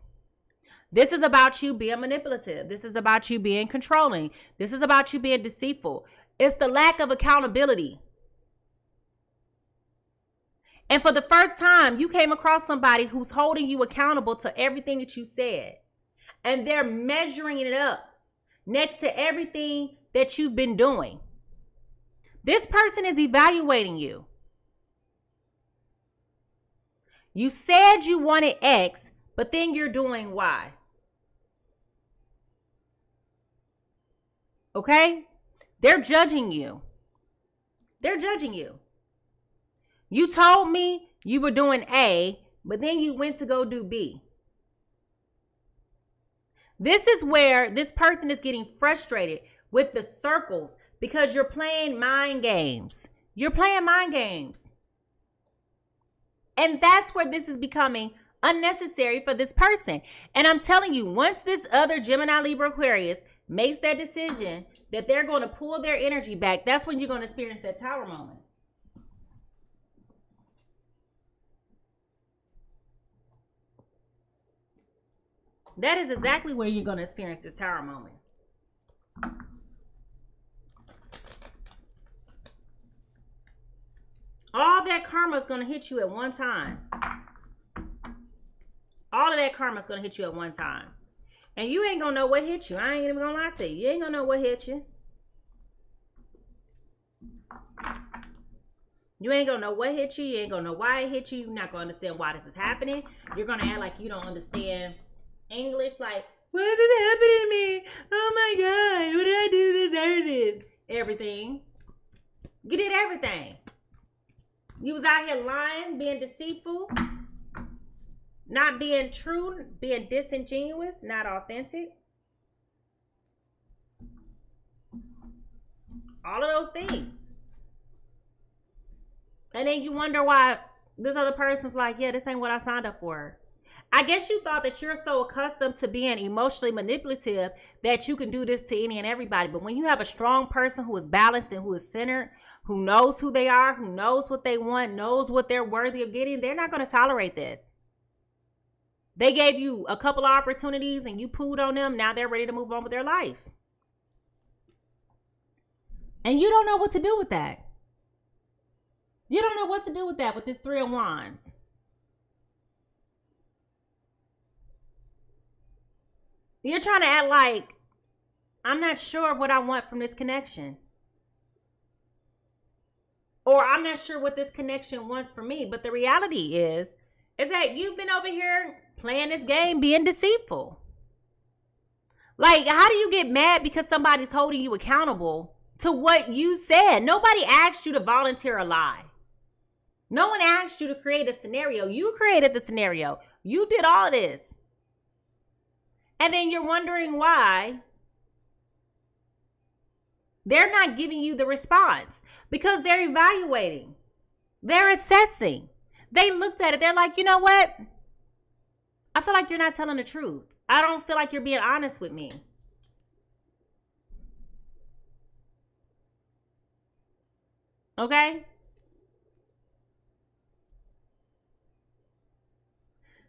This is about you being manipulative. This is about you being controlling. This is about you being deceitful. It's the lack of accountability. And for the first time, you came across somebody who's holding you accountable to everything that you said. And they're measuring it up next to everything that you've been doing. This person is evaluating you. You said you wanted X, but then you're doing Y. Okay? They're judging you. They're judging you. You told me you were doing A, but then you went to go do B. This is where this person is getting frustrated with the circles, because you're playing mind games. You're playing mind games. And that's where this is becoming unnecessary for this person. And I'm telling you, once this other Gemini, Libra, Aquarius makes that decision that they're going to pull their energy back, that's when you're going to experience that Tower moment. That is exactly where you're going to experience this Tower moment. All that karma is going to hit you at one time. all of that karma is going to hit you at one time. And you ain't going to know what hit you. I ain't even going to lie to you. You ain't going to know what hit you. You ain't going to know what hit you. You ain't going to know why it hit you. You're not going to understand why this is happening. You're going to act like you don't understand English. Like, what is happening to me? Oh my God. What did I do to deserve this? Everything. You did everything. You was out here lying, being deceitful, not being true, being disingenuous, not authentic. All of those things. And then you wonder why this other person's like, yeah, this ain't what I signed up for. I guess you thought that you're so accustomed to being emotionally manipulative that you can do this to any and everybody. But when you have a strong person who is balanced and who is centered, who knows who they are, who knows what they want, knows what they're worthy of getting, they're not going to tolerate this. They gave you a couple of opportunities and you pooed on them. Now they're ready to move on with their life. And you don't know what to do with that. You don't know what to do with that with this Three of Wands. You're trying to act like, I'm not sure what I want from this connection. Or I'm not sure what this connection wants from me. But the reality is that you've been over here playing this game, being deceitful. Like, how do you get mad because somebody's holding you accountable to what you said? Nobody asked you to volunteer a lie. No one asked you to create a scenario. You created the scenario. You did all this. And then you're wondering why they're not giving you the response, because they're evaluating. They're assessing. They looked at it. They're like, you know what? I feel like you're not telling the truth. I don't feel like you're being honest with me. Okay?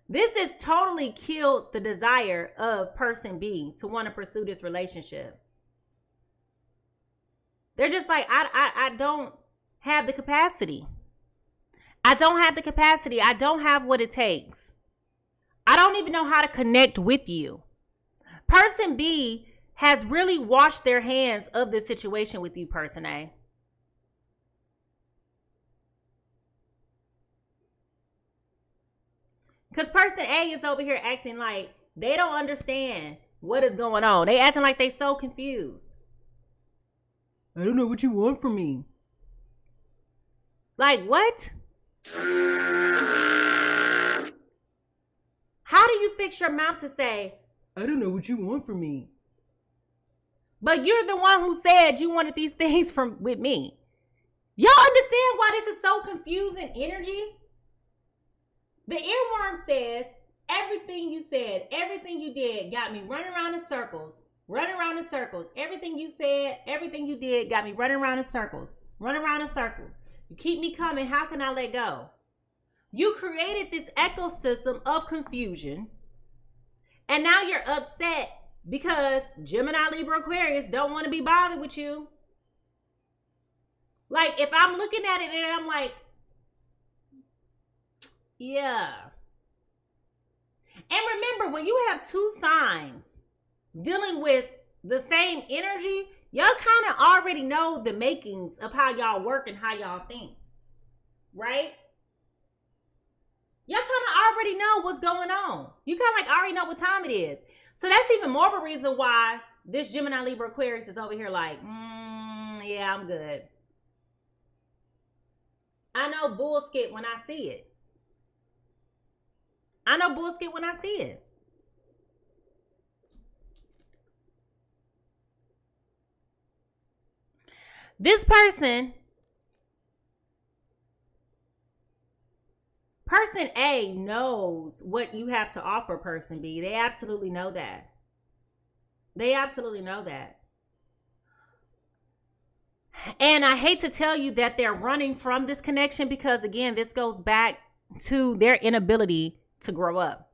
This has totally killed the desire of person B to want to pursue this relationship. They're just like, I don't have the capacity. I don't have the capacity. I don't have what it takes. I don't even know how to connect with you. Person B has really washed their hands of this situation with you, person A. Because person A is over here acting like they don't understand what is going on. They acting like they so confused. I don't know what you want from me. Like, what? How do you fix your mouth to say, I don't know what you want from me? But you're the one who said you wanted these things with me. Y'all understand why this is so confusing energy? The earworm says, everything you said, everything you did got me running around in circles, running around in circles. Everything you said, everything you did got me running around in circles, running around in circles. You keep me coming. How can I let go? You created this ecosystem of confusion. And now you're upset because Gemini, Libra, Aquarius don't want to be bothered with you. Like, if I'm looking at it and I'm like, yeah. And remember, when you have two signs dealing with the same energy, y'all kind of already know the makings of how y'all work and how y'all think. Right? Y'all kind of already know what's going on. You kind of like already know what time it is. So that's even more of a reason why this Gemini, Libra, Aquarius is over here like, yeah, I'm good. I know bullshit when I see it. I know bullshit when I see it. This person A knows what you have to offer person B. They absolutely know that. They absolutely know that. And I hate to tell you that they're running from this connection because, again, this goes back to their inability to grow up.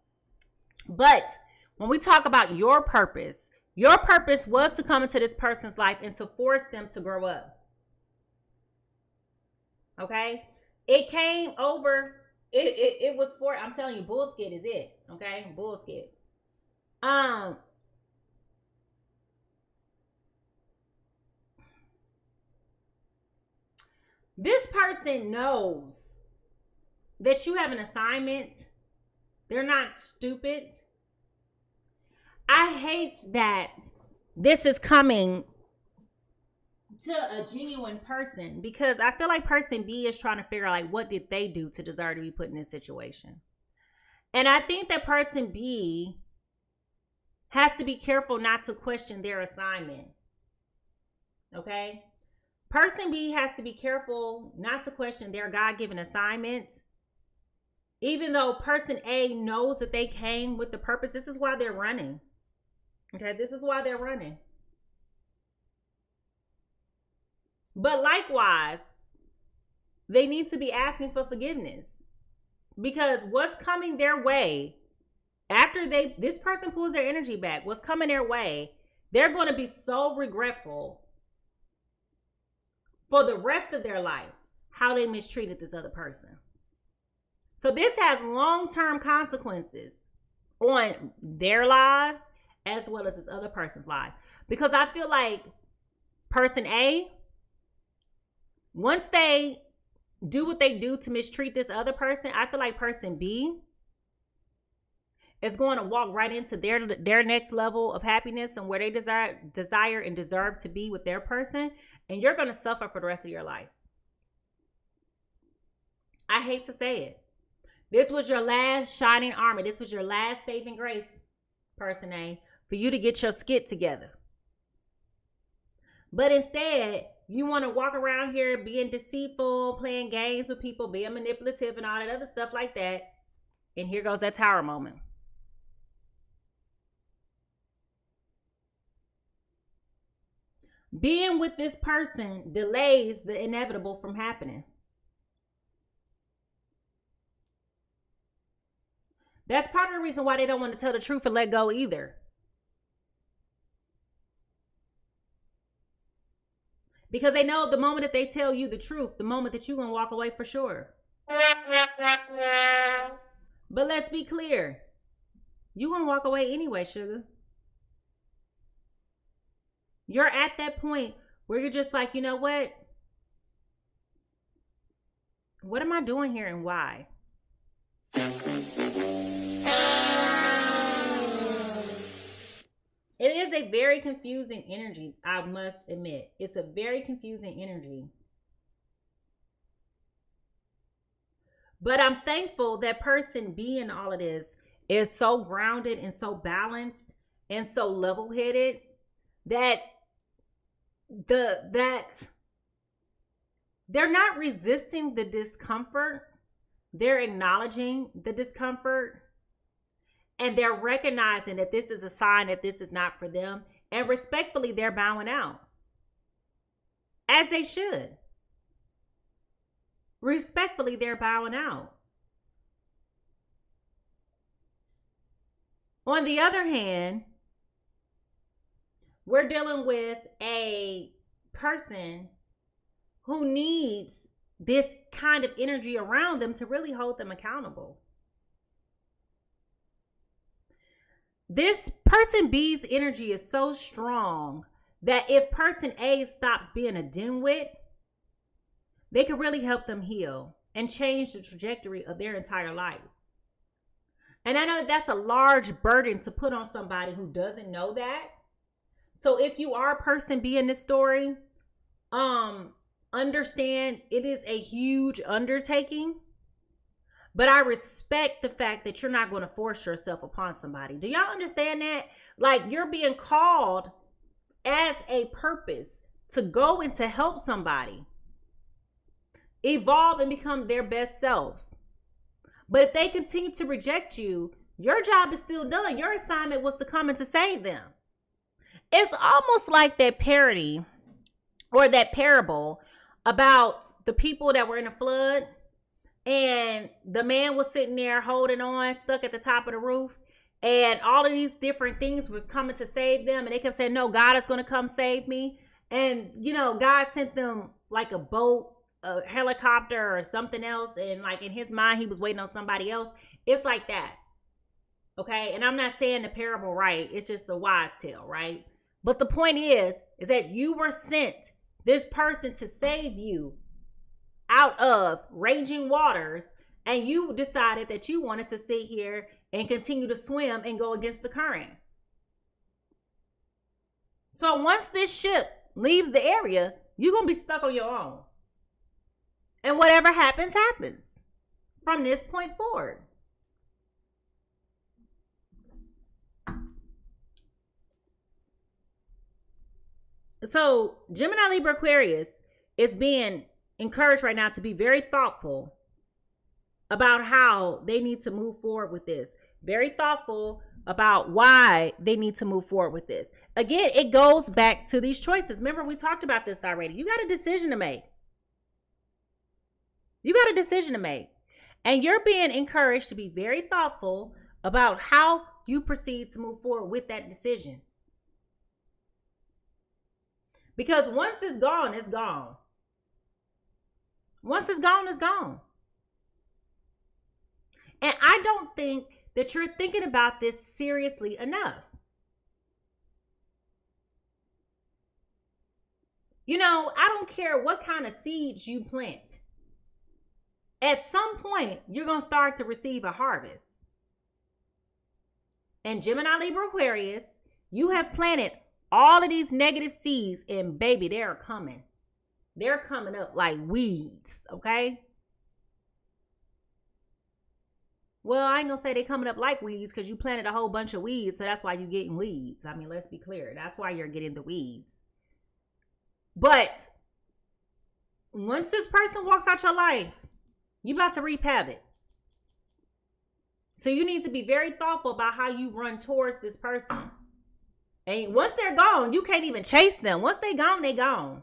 But when we talk about your purpose was to come into this person's life and to force them to grow up. Okay? It came over It was for, I'm telling you, bullshit is it. Okay, bullshit. This person knows that you have an assignment. They're not stupid. I hate that this is coming to a genuine person, because I feel like person B is trying to figure out, like, what did they do to deserve to be put in this situation? And I think that person B has to be careful not to question their assignment. Okay? Person B has to be careful not to question their God-given assignment. Even though person A knows that they came with the purpose, this is why they're running. Okay, this is why they're running. But likewise, they need to be asking for forgiveness, because what's coming their way after this person pulls their energy back, what's coming their way, they're going to be so regretful for the rest of their life how they mistreated this other person. So this has long-term consequences on their lives as well as this other person's life. Because I feel like person A, once they do what they do to mistreat this other person, I feel like person B is going to walk right into their next level of happiness and where they desire and deserve to be with their person. And you're going to suffer for the rest of your life. I hate to say it. This was your last shining armor. This was your last saving grace, person A, for you to get your skit together. But instead, you want to walk around here being deceitful, playing games with people, being manipulative and all that other stuff like that. And here goes that tower moment. Being with this person delays the inevitable from happening. That's part of the reason why they don't want to tell the truth and let go either. Because they know the moment that they tell you the truth, the moment that you're going to walk away for sure. But let's be clear. You're going to walk away anyway, sugar. You're at that point where you're just like, you know what? What am I doing here and why? It is a very confusing energy, I must admit. It's a very confusing energy. But I'm thankful that person B in all of this is so grounded and so balanced and so level-headed that they're not resisting the discomfort. They're acknowledging the discomfort. And they're recognizing that this is a sign that this is not for them. And respectfully, they're bowing out. As they should. Respectfully, they're bowing out. On the other hand, we're dealing with a person who needs this kind of energy around them to really hold them accountable. This person B's energy is so strong that if person A stops being a dimwit, they can really help them heal and change the trajectory of their entire life. And I know that's a large burden to put on somebody who doesn't know that. So if you are person B in this story, understand it is a huge undertaking. But I respect the fact that you're not going to force yourself upon somebody. Do y'all understand that? Like, you're being called as a purpose to go and to help somebody evolve and become their best selves. But if they continue to reject you, your job is still done. Your assignment was to come and to save them. It's almost like that parody or that parable about the people that were in a flood. And the man was sitting there holding on, stuck at the top of the roof. And all of these different things was coming to save them. And they kept saying, no, God is going to come save me. And, you know, God sent them like a boat a helicopter or something else, and like in his mind he was waiting on somebody else. It's like that. Okay? And I'm not saying the parable right. It's just a wise tale, right? But the point is that you were sent this person to save you out of raging waters, and you decided that you wanted to sit here and continue to swim and go against the current. So once this ship leaves the area, you're going to be stuck on your own. And whatever happens, happens from this point forward. So Gemini, Libra, Aquarius is being encouraged right now to be very thoughtful about how they need to move forward with this. Very thoughtful about why they need to move forward with this. Again, it goes back to these choices. Remember, we talked about this already. You got a decision to make. You got a decision to make. And you're being encouraged to be very thoughtful about how you proceed to move forward with that decision. Because once it's gone, it's gone. Once it's gone, it's gone. And I don't think that you're thinking about this seriously enough. You know, I don't care what kind of seeds you plant. At some point, you're going to start to receive a harvest. And Gemini, Libra, Aquarius, you have planted all of these negative seeds, and baby, they're coming. They're coming up like weeds, okay? Well, I ain't gonna say they coming up like weeds because you planted a whole bunch of weeds, so that's why you're getting weeds. I mean, let's be clear. That's why you're getting the weeds. But once this person walks out your life, you're about to reap havoc. So you need to be very thoughtful about how you run towards this person. And once they're gone, you can't even chase them. Once they gone, they gone.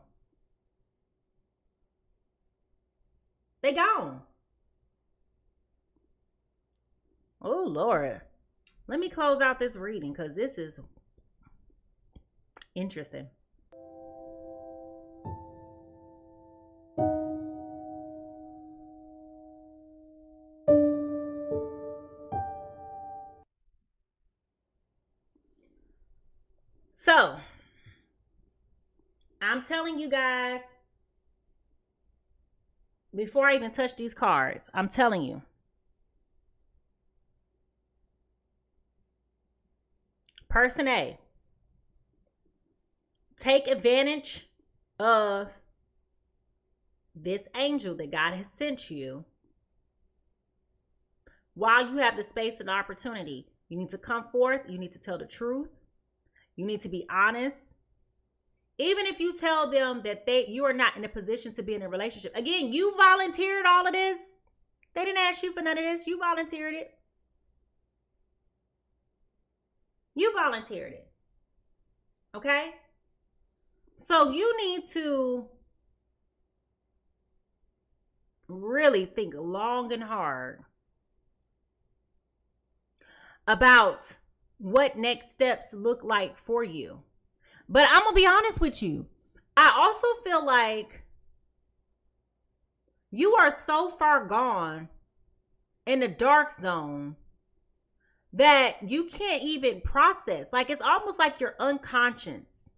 They gone. Oh, Lord. Let me close out this reading because this is interesting. So, I'm telling you guys, before I even touch these cards, I'm telling you, Person A, take advantage of this angel that God has sent you while you have the space and opportunity. You need to come forth. You need to tell the truth. You need to be honest. Even if you tell them that you are not in a position to be in a relationship. Again, you volunteered all of this. They didn't ask you for none of this. You volunteered it. You volunteered it. Okay? So you need to really think long and hard about what next steps look like for you. But I'm going to be honest with you. I also feel like you are so far gone in the dark zone that you can't even process. Like, it's almost like you're unconscious.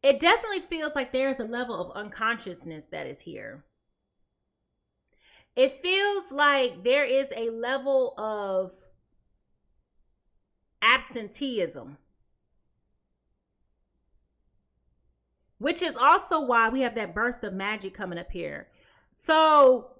It definitely feels like there's a level of unconsciousness that is here. It feels like there is a level of absenteeism, which is also why we have that burst of magic coming up here. So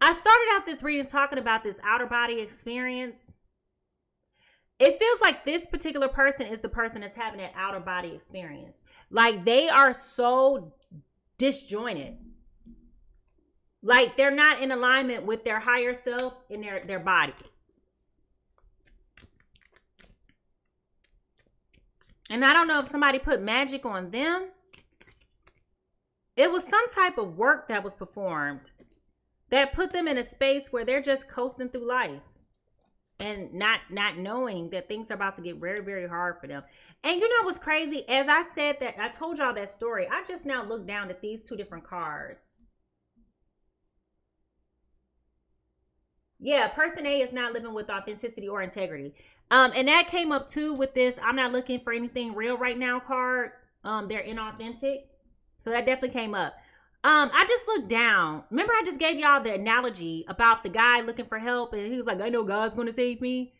I started out this reading talking about this outer body experience. It feels like this particular person is the person that's having that outer body experience. Like, they are so disjointed. Like, they're not in alignment with their higher self in their body. And I don't know if somebody put magic on them. It was some type of work that was performed that put them in a space where they're just coasting through life and not knowing that things are about to get very, very hard for them. And you know what's crazy? As I said that, I told y'all that story. I just now looked down at these two different cards. Yeah, person A is not living with authenticity or integrity. And that came up too with this I'm not looking for anything real right now card. They're inauthentic. So that definitely came up. I just looked down. Remember I just gave y'all the analogy about the guy looking for help and he was like, I know God's going to save me.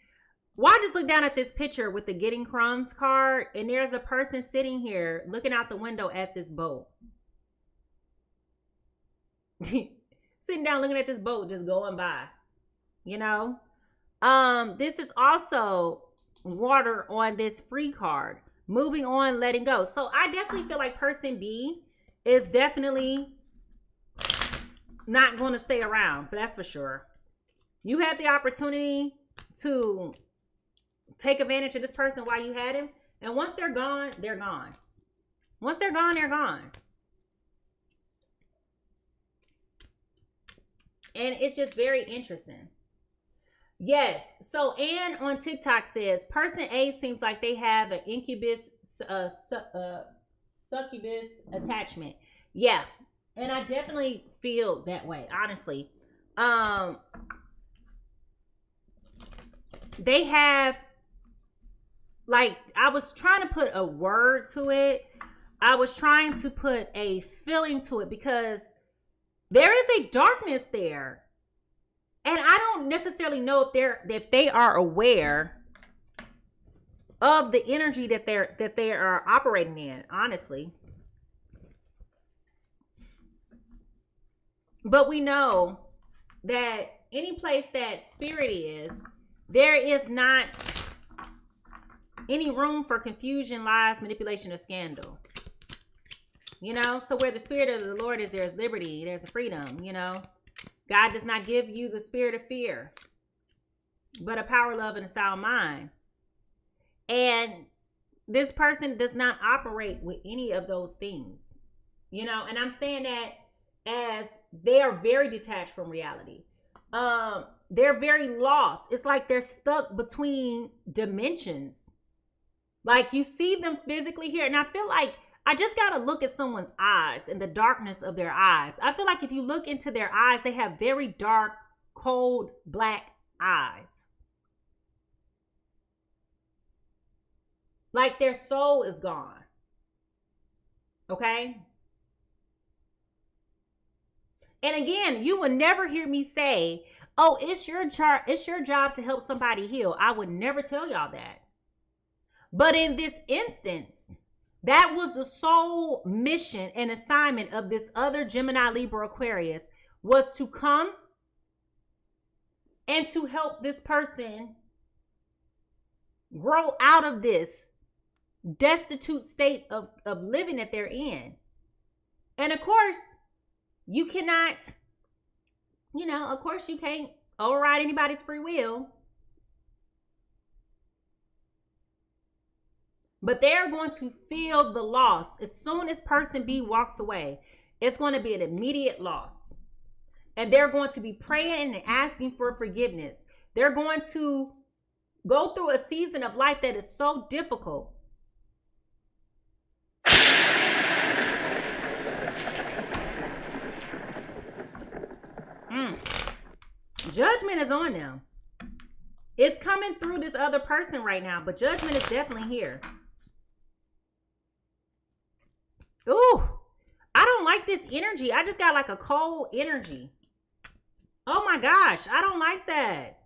Well, I just looked down at this picture with the Getting Crumbs card and there's a person sitting here looking out the window at this boat. Sitting down looking at this boat just going by. You know? This is also water on this free card. Moving on, letting go. So I definitely feel like person B is definitely not going to stay around. That's for sure. You had the opportunity to take advantage of this person while you had him. And once they're gone, they're gone. Once they're gone, they're gone. And it's just very interesting. Yes. So Anne on TikTok says, person A seems like they have an incubus, succubus attachment. Yeah. And I definitely feel that way, honestly. They have, like, I was trying to put a word to it. I was trying to put a feeling to it because there is a darkness there. And I don't necessarily know if they are aware of the energy that they are operating in, honestly. But we know that any place that spirit is, there is not any room for confusion, lies, manipulation, or scandal. You know, so where the spirit of the Lord is, there's liberty, there's a freedom, you know. God does not give you the spirit of fear, but a power, love, and a sound mind. And this person does not operate with any of those things, you know. And I'm saying that as they are very detached from reality. They're very lost. It's like they're stuck between dimensions. Like you see them physically here. And I feel like I just got to look at someone's eyes and the darkness of their eyes. I feel like if you look into their eyes, they have very dark, cold, black eyes. Like their soul is gone. Okay? And again, you will never hear me say, oh, it's your job to help somebody heal. I would never tell y'all that. But in this instance, that was the sole mission and assignment of this other Gemini, Libra, Aquarius, was to come and to help this person grow out of this destitute state of living that they're in. And of course, you cannot, you know, of course you can't override anybody's free will. But they're going to feel the loss. As soon as person B walks away, it's going to be an immediate loss. And they're going to be praying and asking for forgiveness. They're going to go through a season of life that is so difficult. Judgment is on them. It's coming through this other person right now, but judgment is definitely here. Ooh, I don't like this energy. I just got like a cold energy. Oh my gosh, I don't like that.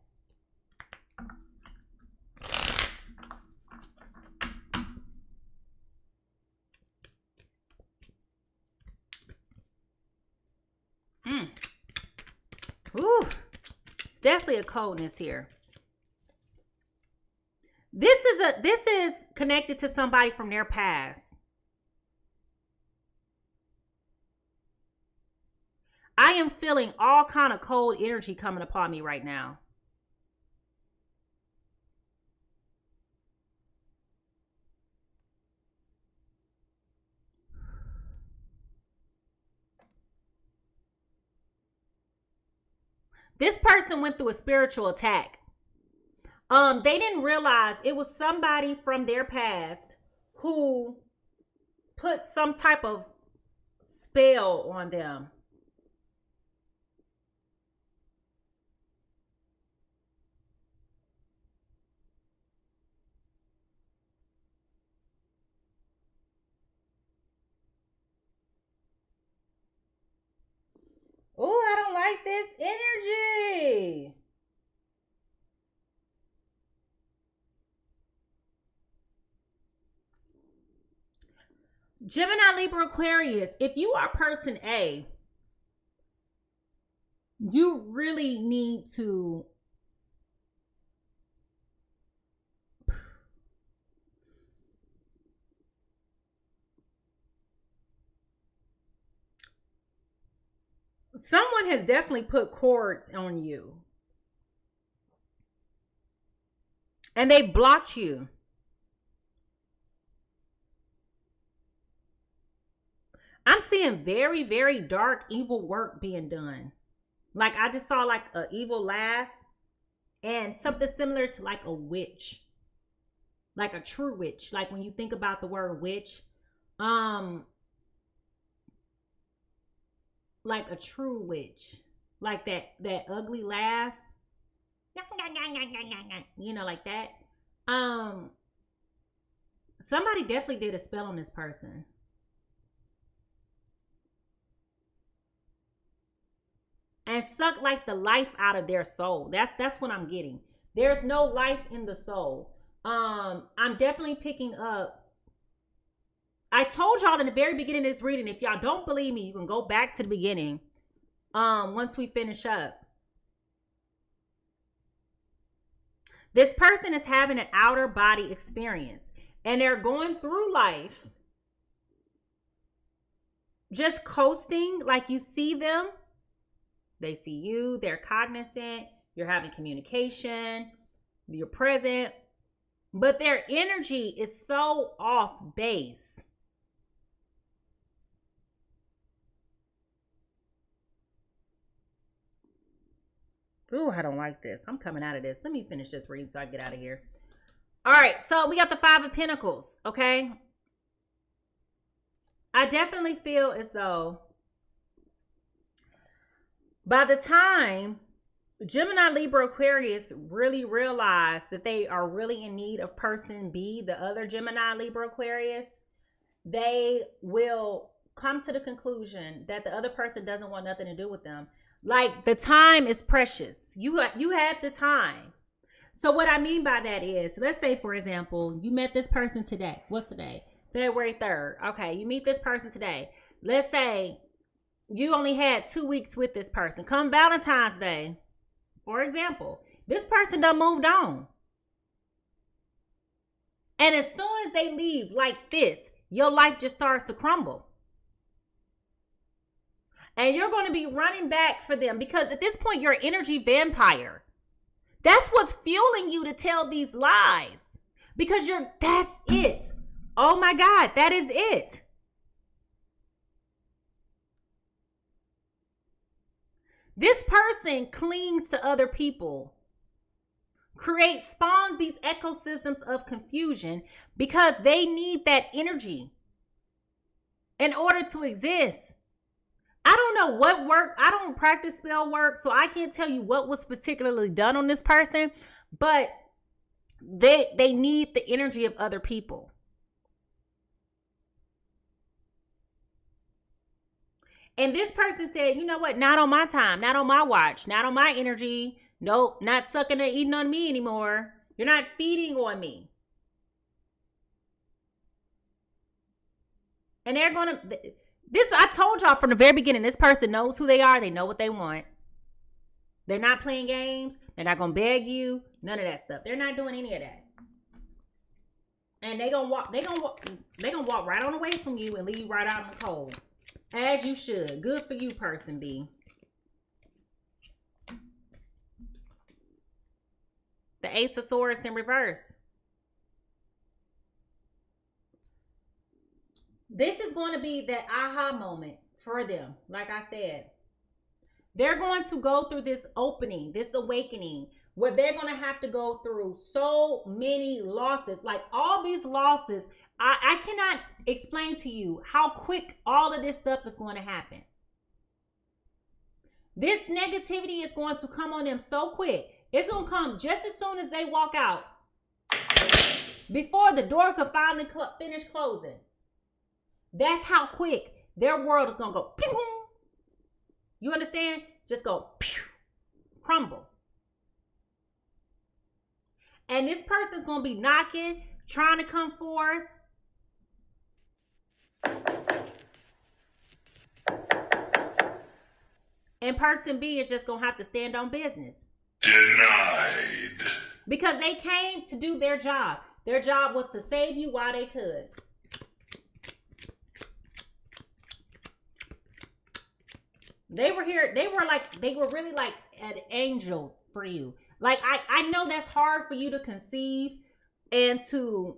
Ooh, it's definitely a coldness here. This is connected to somebody from their past. I am feeling all kind of cold energy coming upon me right now. This person went through a spiritual attack. They didn't realize it was somebody from their past who put some type of spell on them. Oh, I don't like this energy. Gemini, Libra, Aquarius, if you are person A, you really need to someone has definitely put cords on you. And they blocked you. I'm seeing very, very dark, evil work being done. Like I just saw like an evil laugh and something similar to like a witch. Like a true witch. Like when you think about the word witch, like a true witch, like that ugly laugh, you know, like that. Somebody definitely did a spell on this person. And suck like the life out of their soul. That's what I'm getting. There's no life in the soul. I'm definitely picking up. I told y'all in the very beginning of this reading, if y'all don't believe me, you can go back to the beginning once we finish up. This person is having an outer body experience and they're going through life just coasting, like you see them. They see you, they're cognizant, you're having communication, you're present, but their energy is so off base. Ooh, I don't like this. I'm coming out of this. Let me finish this reading so I get out of here. All right, so we got the Five of Pentacles, okay? I definitely feel as though by the time Gemini, Libra, Aquarius really realize that they are really in need of person B, the other Gemini, Libra, Aquarius, they will come to the conclusion that the other person doesn't want nothing to do with them. Like the time is precious. You have the time. So what I mean by that is, let's say, for example, you met this person today. What's today? February 3rd. Okay, you meet this person today. Let's say you only had 2 weeks with this person. Come Valentine's Day, for example, this person done moved on. And as soon as they leave like this, your life just starts to crumble. And you're going to be running back for them because at this point, you're an energy vampire. That's what's fueling you to tell these lies. Because that's it. Oh my God, that is it. This person clings to other people, spawns these ecosystems of confusion because they need that energy in order to exist. I don't know what worked. I don't practice spell work, so I can't tell you what was particularly done on this person, but they need the energy of other people. And this person said, you know what? Not on my time, not on my watch, not on my energy. Nope, not sucking or eating on me anymore. You're not feeding on me. And they're going to... I told y'all from the very beginning, this person knows who they are. They know what they want. They're not playing games. They're not going to beg you. None of that stuff. They're not doing any of that. And they're going to walk right on away from you and leave right out in the cold. As you should. Good for you, person B. The Ace of Swords in reverse. This is going to be that aha moment for them. Like I said, They're going to go through this opening, this awakening, where they're going to have to go through so many losses. Like all these losses, I cannot explain to you how quick all of this stuff is going to happen. This negativity is going to come on them so quick. It's going to come just as soon as they walk out, before the door could finally finish closing. That's how quick their world is going to go. Pew! You understand? Just go pew, crumble. And this person's going to be knocking, trying to come forth. And person B is just going to have to stand on business. Denied. Because they came to do their job. Their job was to save you while they could. They were here. They were really like an angel for you. Like, I know that's hard for you to conceive and to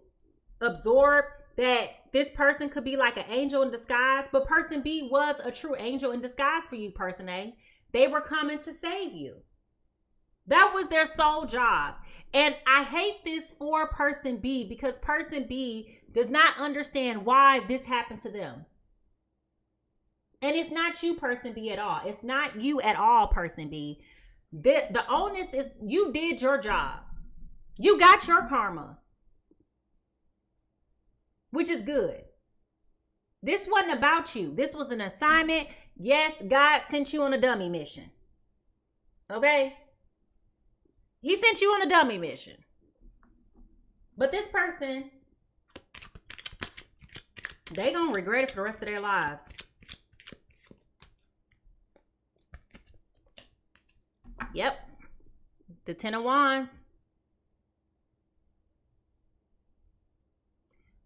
absorb, that this person could be like an angel in disguise, but person B was a true angel in disguise for you, person A. They were coming to save you. That was their sole job. And I hate this for person B, because person B does not understand why this happened to them. And it's not you, person B, at all. It's not you at all, person B. The onus is, you did your job. You got your karma, which is good. This wasn't about you. This was an assignment. Yes, God sent you on a dummy mission. Okay? He sent you on a dummy mission. But this person, they gonna regret it for the rest of their lives. Yep. The 10 of Wands.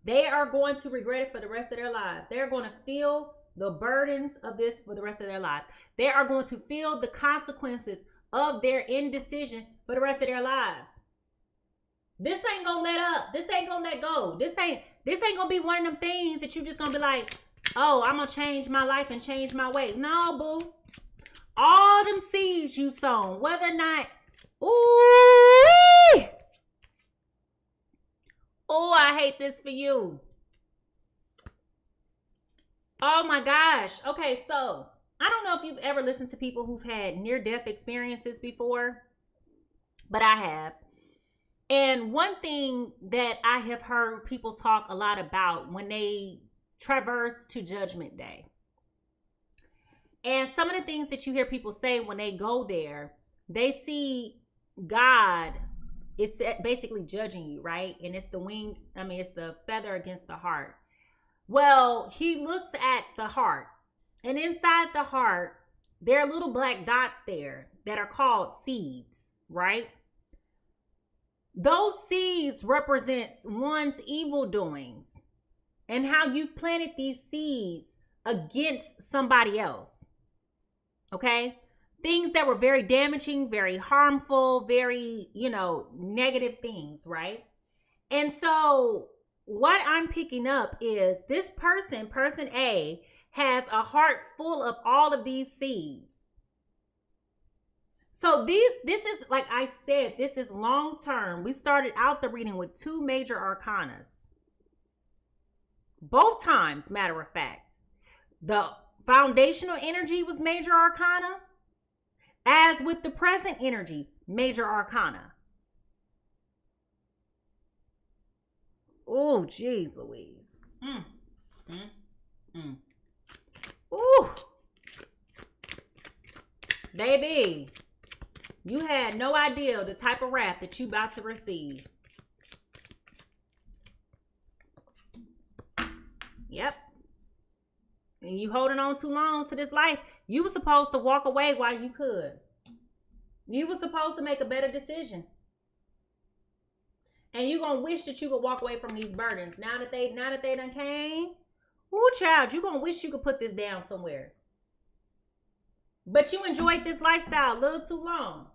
They are going to regret it for the rest of their lives. They're going to feel the burdens of this for the rest of their lives. They are going to feel the consequences of their indecision for the rest of their lives. This ain't gonna let up. This ain't gonna let go. This ain't gonna be one of them things that you just gonna be like, oh, I'm gonna change my life and change my way. No, boo. All them seeds you sown, whether or not, ooh, oh, I hate this for you. Oh my gosh. Okay, so I don't know if you've ever listened to people who've had near-death experiences before, but I have. And one thing that I have heard people talk a lot about when they traverse to Judgment Day, and some of the things that you hear people say when they go there, they see God is basically judging you, right? And it's it's the feather against the heart. Well, he looks at the heart, and inside the heart, there are little black dots there that are called seeds, right? Those seeds represents one's evil doings and how you've planted these seeds against somebody else. Okay? Things that were very damaging, very harmful, very, negative things, right? And so what I'm picking up is this person A, has a heart full of all of these seeds. So this is, like I said, this is long term. We started out the reading with 2 major arcanas. Both times, matter of fact. The foundational energy was major arcana, as with the present energy, major arcana. Oh, geez, Louise. Ooh. Baby, you had no idea the type of wrath that you about to receive. Yep. And you holding on too long to this life. You were supposed to walk away while you could. You were supposed to make a better decision. And you're going to wish that you could walk away from these burdens. Now that they done came. Ooh, child, you're going to wish you could put this down somewhere. But you enjoyed this lifestyle a little too long.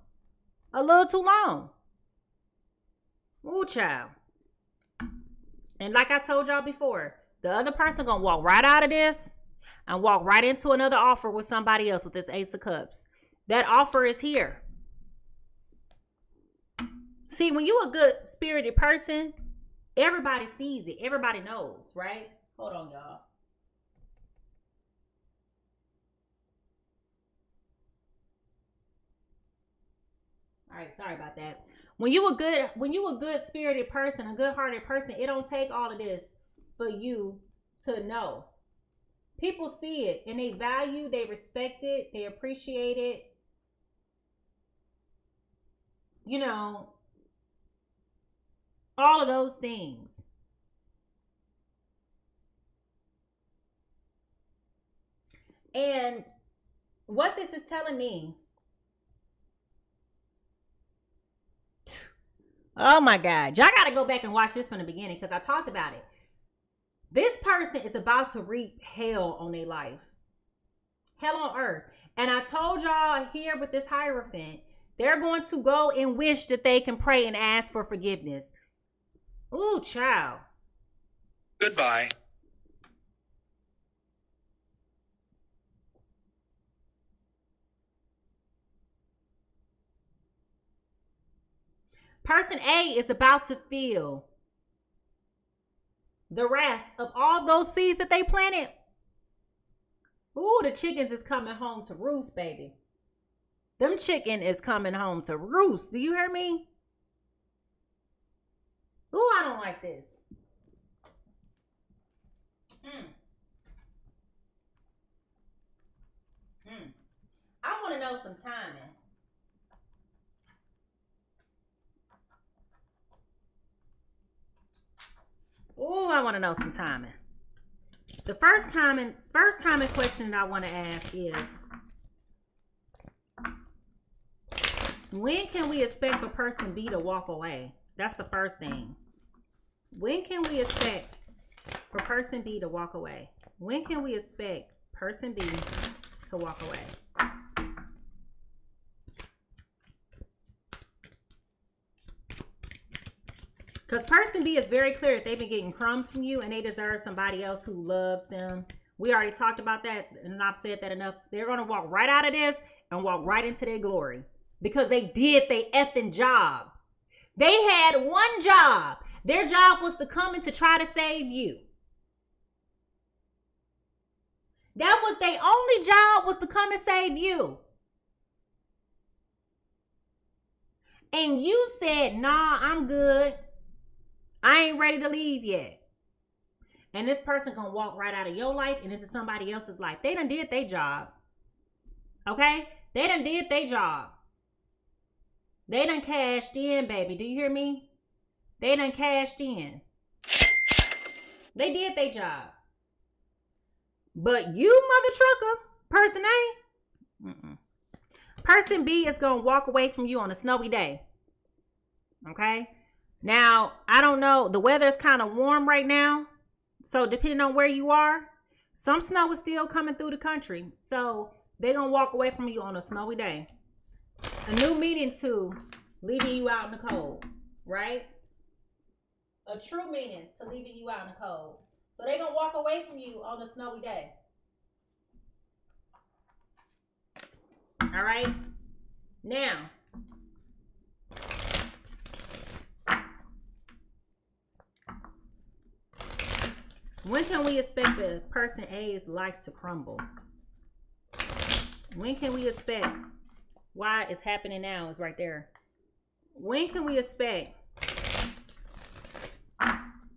A little too long. Ooh, child. And like I told y'all before, the other person going to walk right out of this and walk right into another offer with somebody else with this Ace of Cups. That offer is here. See, when you're a good spirited person, everybody sees it. Everybody knows, right? Hold on, y'all. All right, sorry about that. When you a good spirited person, a good hearted person, it don't take all of this for you to know. People see it and they value, they respect it, they appreciate it. You know, all of those things. And what this is telling me, oh my God, y'all got to go back and watch this from the beginning because I talked about it. This person is about to reap hell on their life. Hell on earth. And I told y'all here with this Hierophant, they're going to go and wish that they can pray and ask for forgiveness. Ooh, child. Goodbye. Person A is about to feel the wrath of all those seeds that they planted. Ooh, the chickens is coming home to roost, baby. Them chicken is coming home to roost. Do you hear me? Ooh, I don't like this. I want to know some timing. Ooh, I want to know some timing. The first timing question that I want to ask is, when can we expect for person B to walk away? That's the first thing. When can we expect for person B to walk away? When can we expect person B to walk away? Because person B is very clear that they've been getting crumbs from you and they deserve somebody else who loves them. We already talked about that and I've said that enough. They're going to walk right out of this and walk right into their glory because they did their effing job. They had one job. Their job was to come and to try to save you. That was their only job, was to come and save you. And you said, nah, I'm good. I ain't ready to leave yet. And this person gonna walk right out of your life and into somebody else's life. They done did their job. Okay? They done did their job. They done cashed in, baby. Do you hear me? They done cashed in. They did their job. But you, mother trucker, person A, person B is gonna walk away from you on a snowy day. Okay? Now, I don't know. The weather is kind of warm right now. So depending on where you are, some snow is still coming through the country. So they're going to walk away from you on a snowy day. A new meaning to leaving you out in the cold, right? A true meaning to leaving you out in the cold. So they're going to walk away from you on a snowy day. All right? Now, when can we expect the person A's life to crumble? When can we expect? Why it's happening now is right there. When can we expect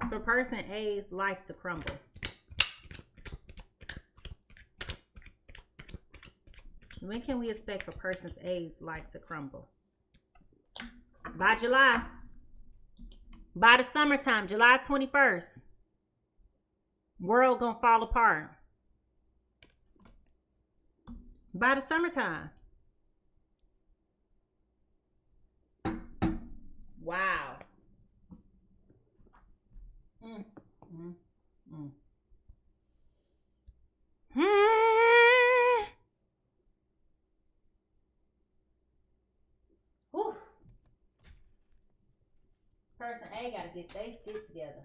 for person A's life to crumble? When can we expect for person A's life to crumble? By July. By the summertime, July 21st. World gonna fall apart. By the summertime. Wow. Whew. Person A gotta get their skit together.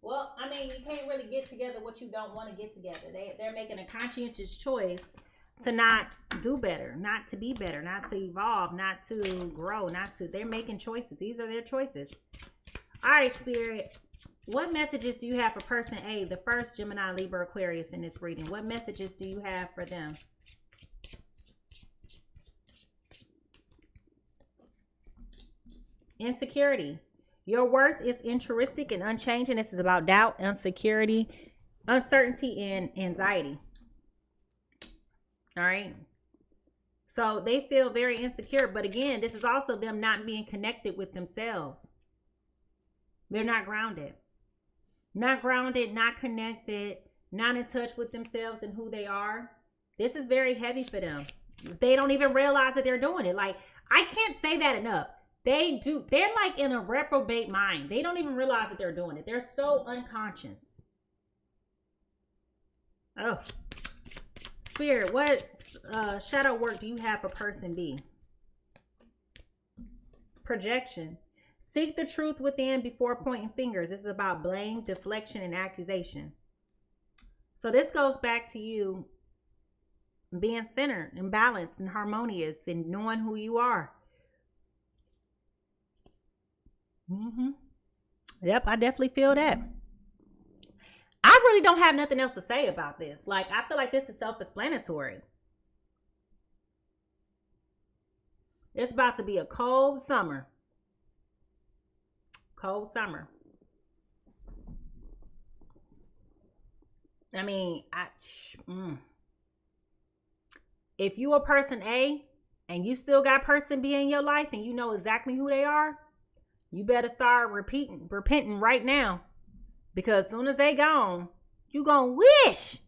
Well, I mean, you can't really get together what you don't want to get together. They're making a conscientious choice to not do better, not to be better, not to evolve, not to grow, they're making choices. These are their choices. All right, Spirit, what messages do you have for person A, the first Gemini, Libra, Aquarius in this reading? What messages do you have for them? Insecurity. Your worth is intrinsic and unchanging. This is about doubt, insecurity, uncertainty, and anxiety. All right. So they feel very insecure. But again, this is also them not being connected with themselves. They're not grounded. Not grounded, not connected, not in touch with themselves and who they are. This is very heavy for them. They don't even realize that they're doing it. Like, I can't say that enough. They're like in a reprobate mind. They don't even realize that they're doing it. They're so unconscious. Oh. Spirit, what shadow work do you have for person B? Projection. Seek the truth within before pointing fingers. This is about blame, deflection, and accusation. So this goes back to you being centered and balanced and harmonious and knowing who you are. Yep, I definitely feel that. I really don't have nothing else to say about this. Like, I feel like this is self-explanatory. It's about to be a cold summer. Cold summer. I mean, if you a person A and you still got person B in your life and you know exactly who they are, you better start repenting right now. Because as soon as they gone, you gonna wish.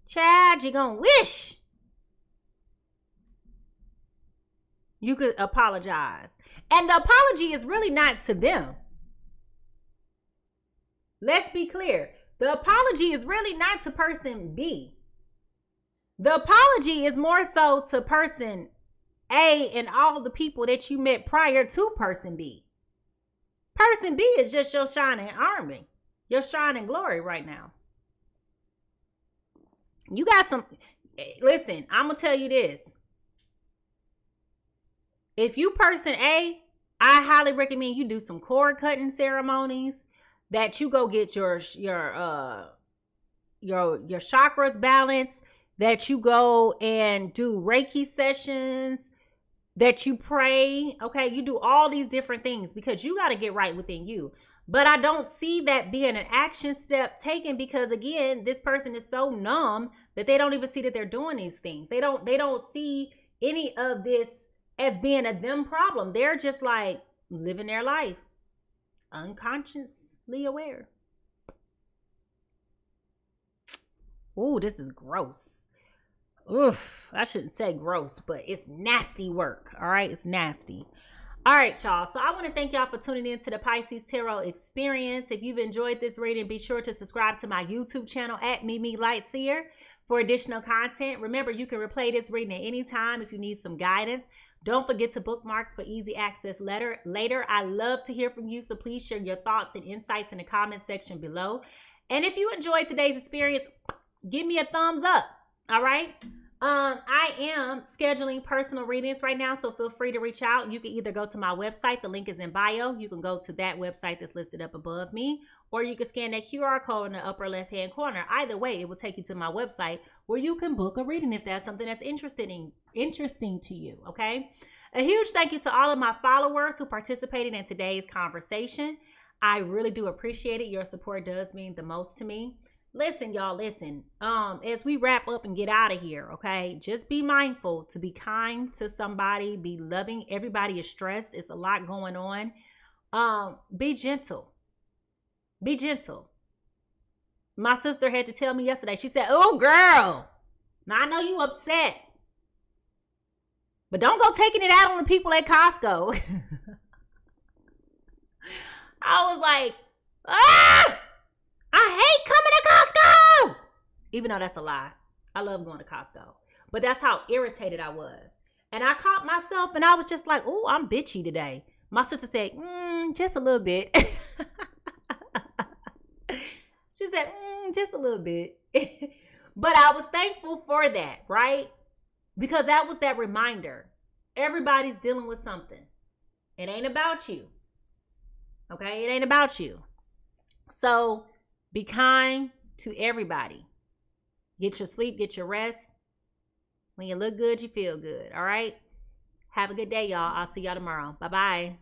Child, you gonna wish you could apologize. And the apology is really not to them. Let's be clear. The apology is really not to person B. The apology is more so to person A and all the people that you met prior to person B. Person B is just your shining army, your shining glory right now. You got some, listen, I'm going to tell you this. If you person A, I highly recommend you do some cord cutting ceremonies, that you go get your chakras balanced, that you go and do Reiki sessions, that you pray. Okay, you do all these different things because you got to get right within you. But I don't see that being an action step taken because, again, this person is so numb that they don't even see that they're doing these things. They don't see any of this as being a them problem. They're just like living their life unconsciously aware. Ooh, this is gross. Oof, I shouldn't say gross, but it's nasty work. All right, it's nasty. All right, y'all. So I want to thank y'all for tuning in to the Pisces Tarot Experience. If you've enjoyed this reading, be sure to subscribe to my YouTube channel at Mimi Lightseer for additional content. Remember, you can replay this reading at any time if you need some guidance. Don't forget to bookmark for easy access later. I love to hear from you, so please share your thoughts and insights in the comment section below. And if you enjoyed today's experience, give me a thumbs up. All right. I am scheduling personal readings right now, so feel free to reach out. You can either go to my website, the link is in bio. You can go to that website that's listed up above me, or you can scan that QR code in the upper left hand corner. Either way, it will take you to my website where you can book a reading if that's something that's interesting to you. Okay. A huge thank you to all of my followers who participated in today's conversation. I really do appreciate it. Your support does mean the most to me. Listen, y'all, listen. As we wrap up and get out of here, okay, just be mindful to be kind to somebody, be loving. Everybody is stressed. It's a lot going on. Be gentle. Be gentle. My sister had to tell me yesterday. She said, "Oh, girl, now I know you upset, but don't go taking it out on the people at Costco." I was like, I hate coming to Costco. Even though that's a lie. I love going to Costco. But that's how irritated I was. And I caught myself and I was just like, oh, I'm bitchy today. My sister said, just a little bit. She said, just a little bit. But I was thankful for that, right? Because that was that reminder. Everybody's dealing with something. It ain't about you. Okay? It ain't about you. So be kind to everybody. Get your sleep, get your rest. When you look good, you feel good. All right? Have a good day, y'all. I'll see y'all tomorrow. Bye-bye.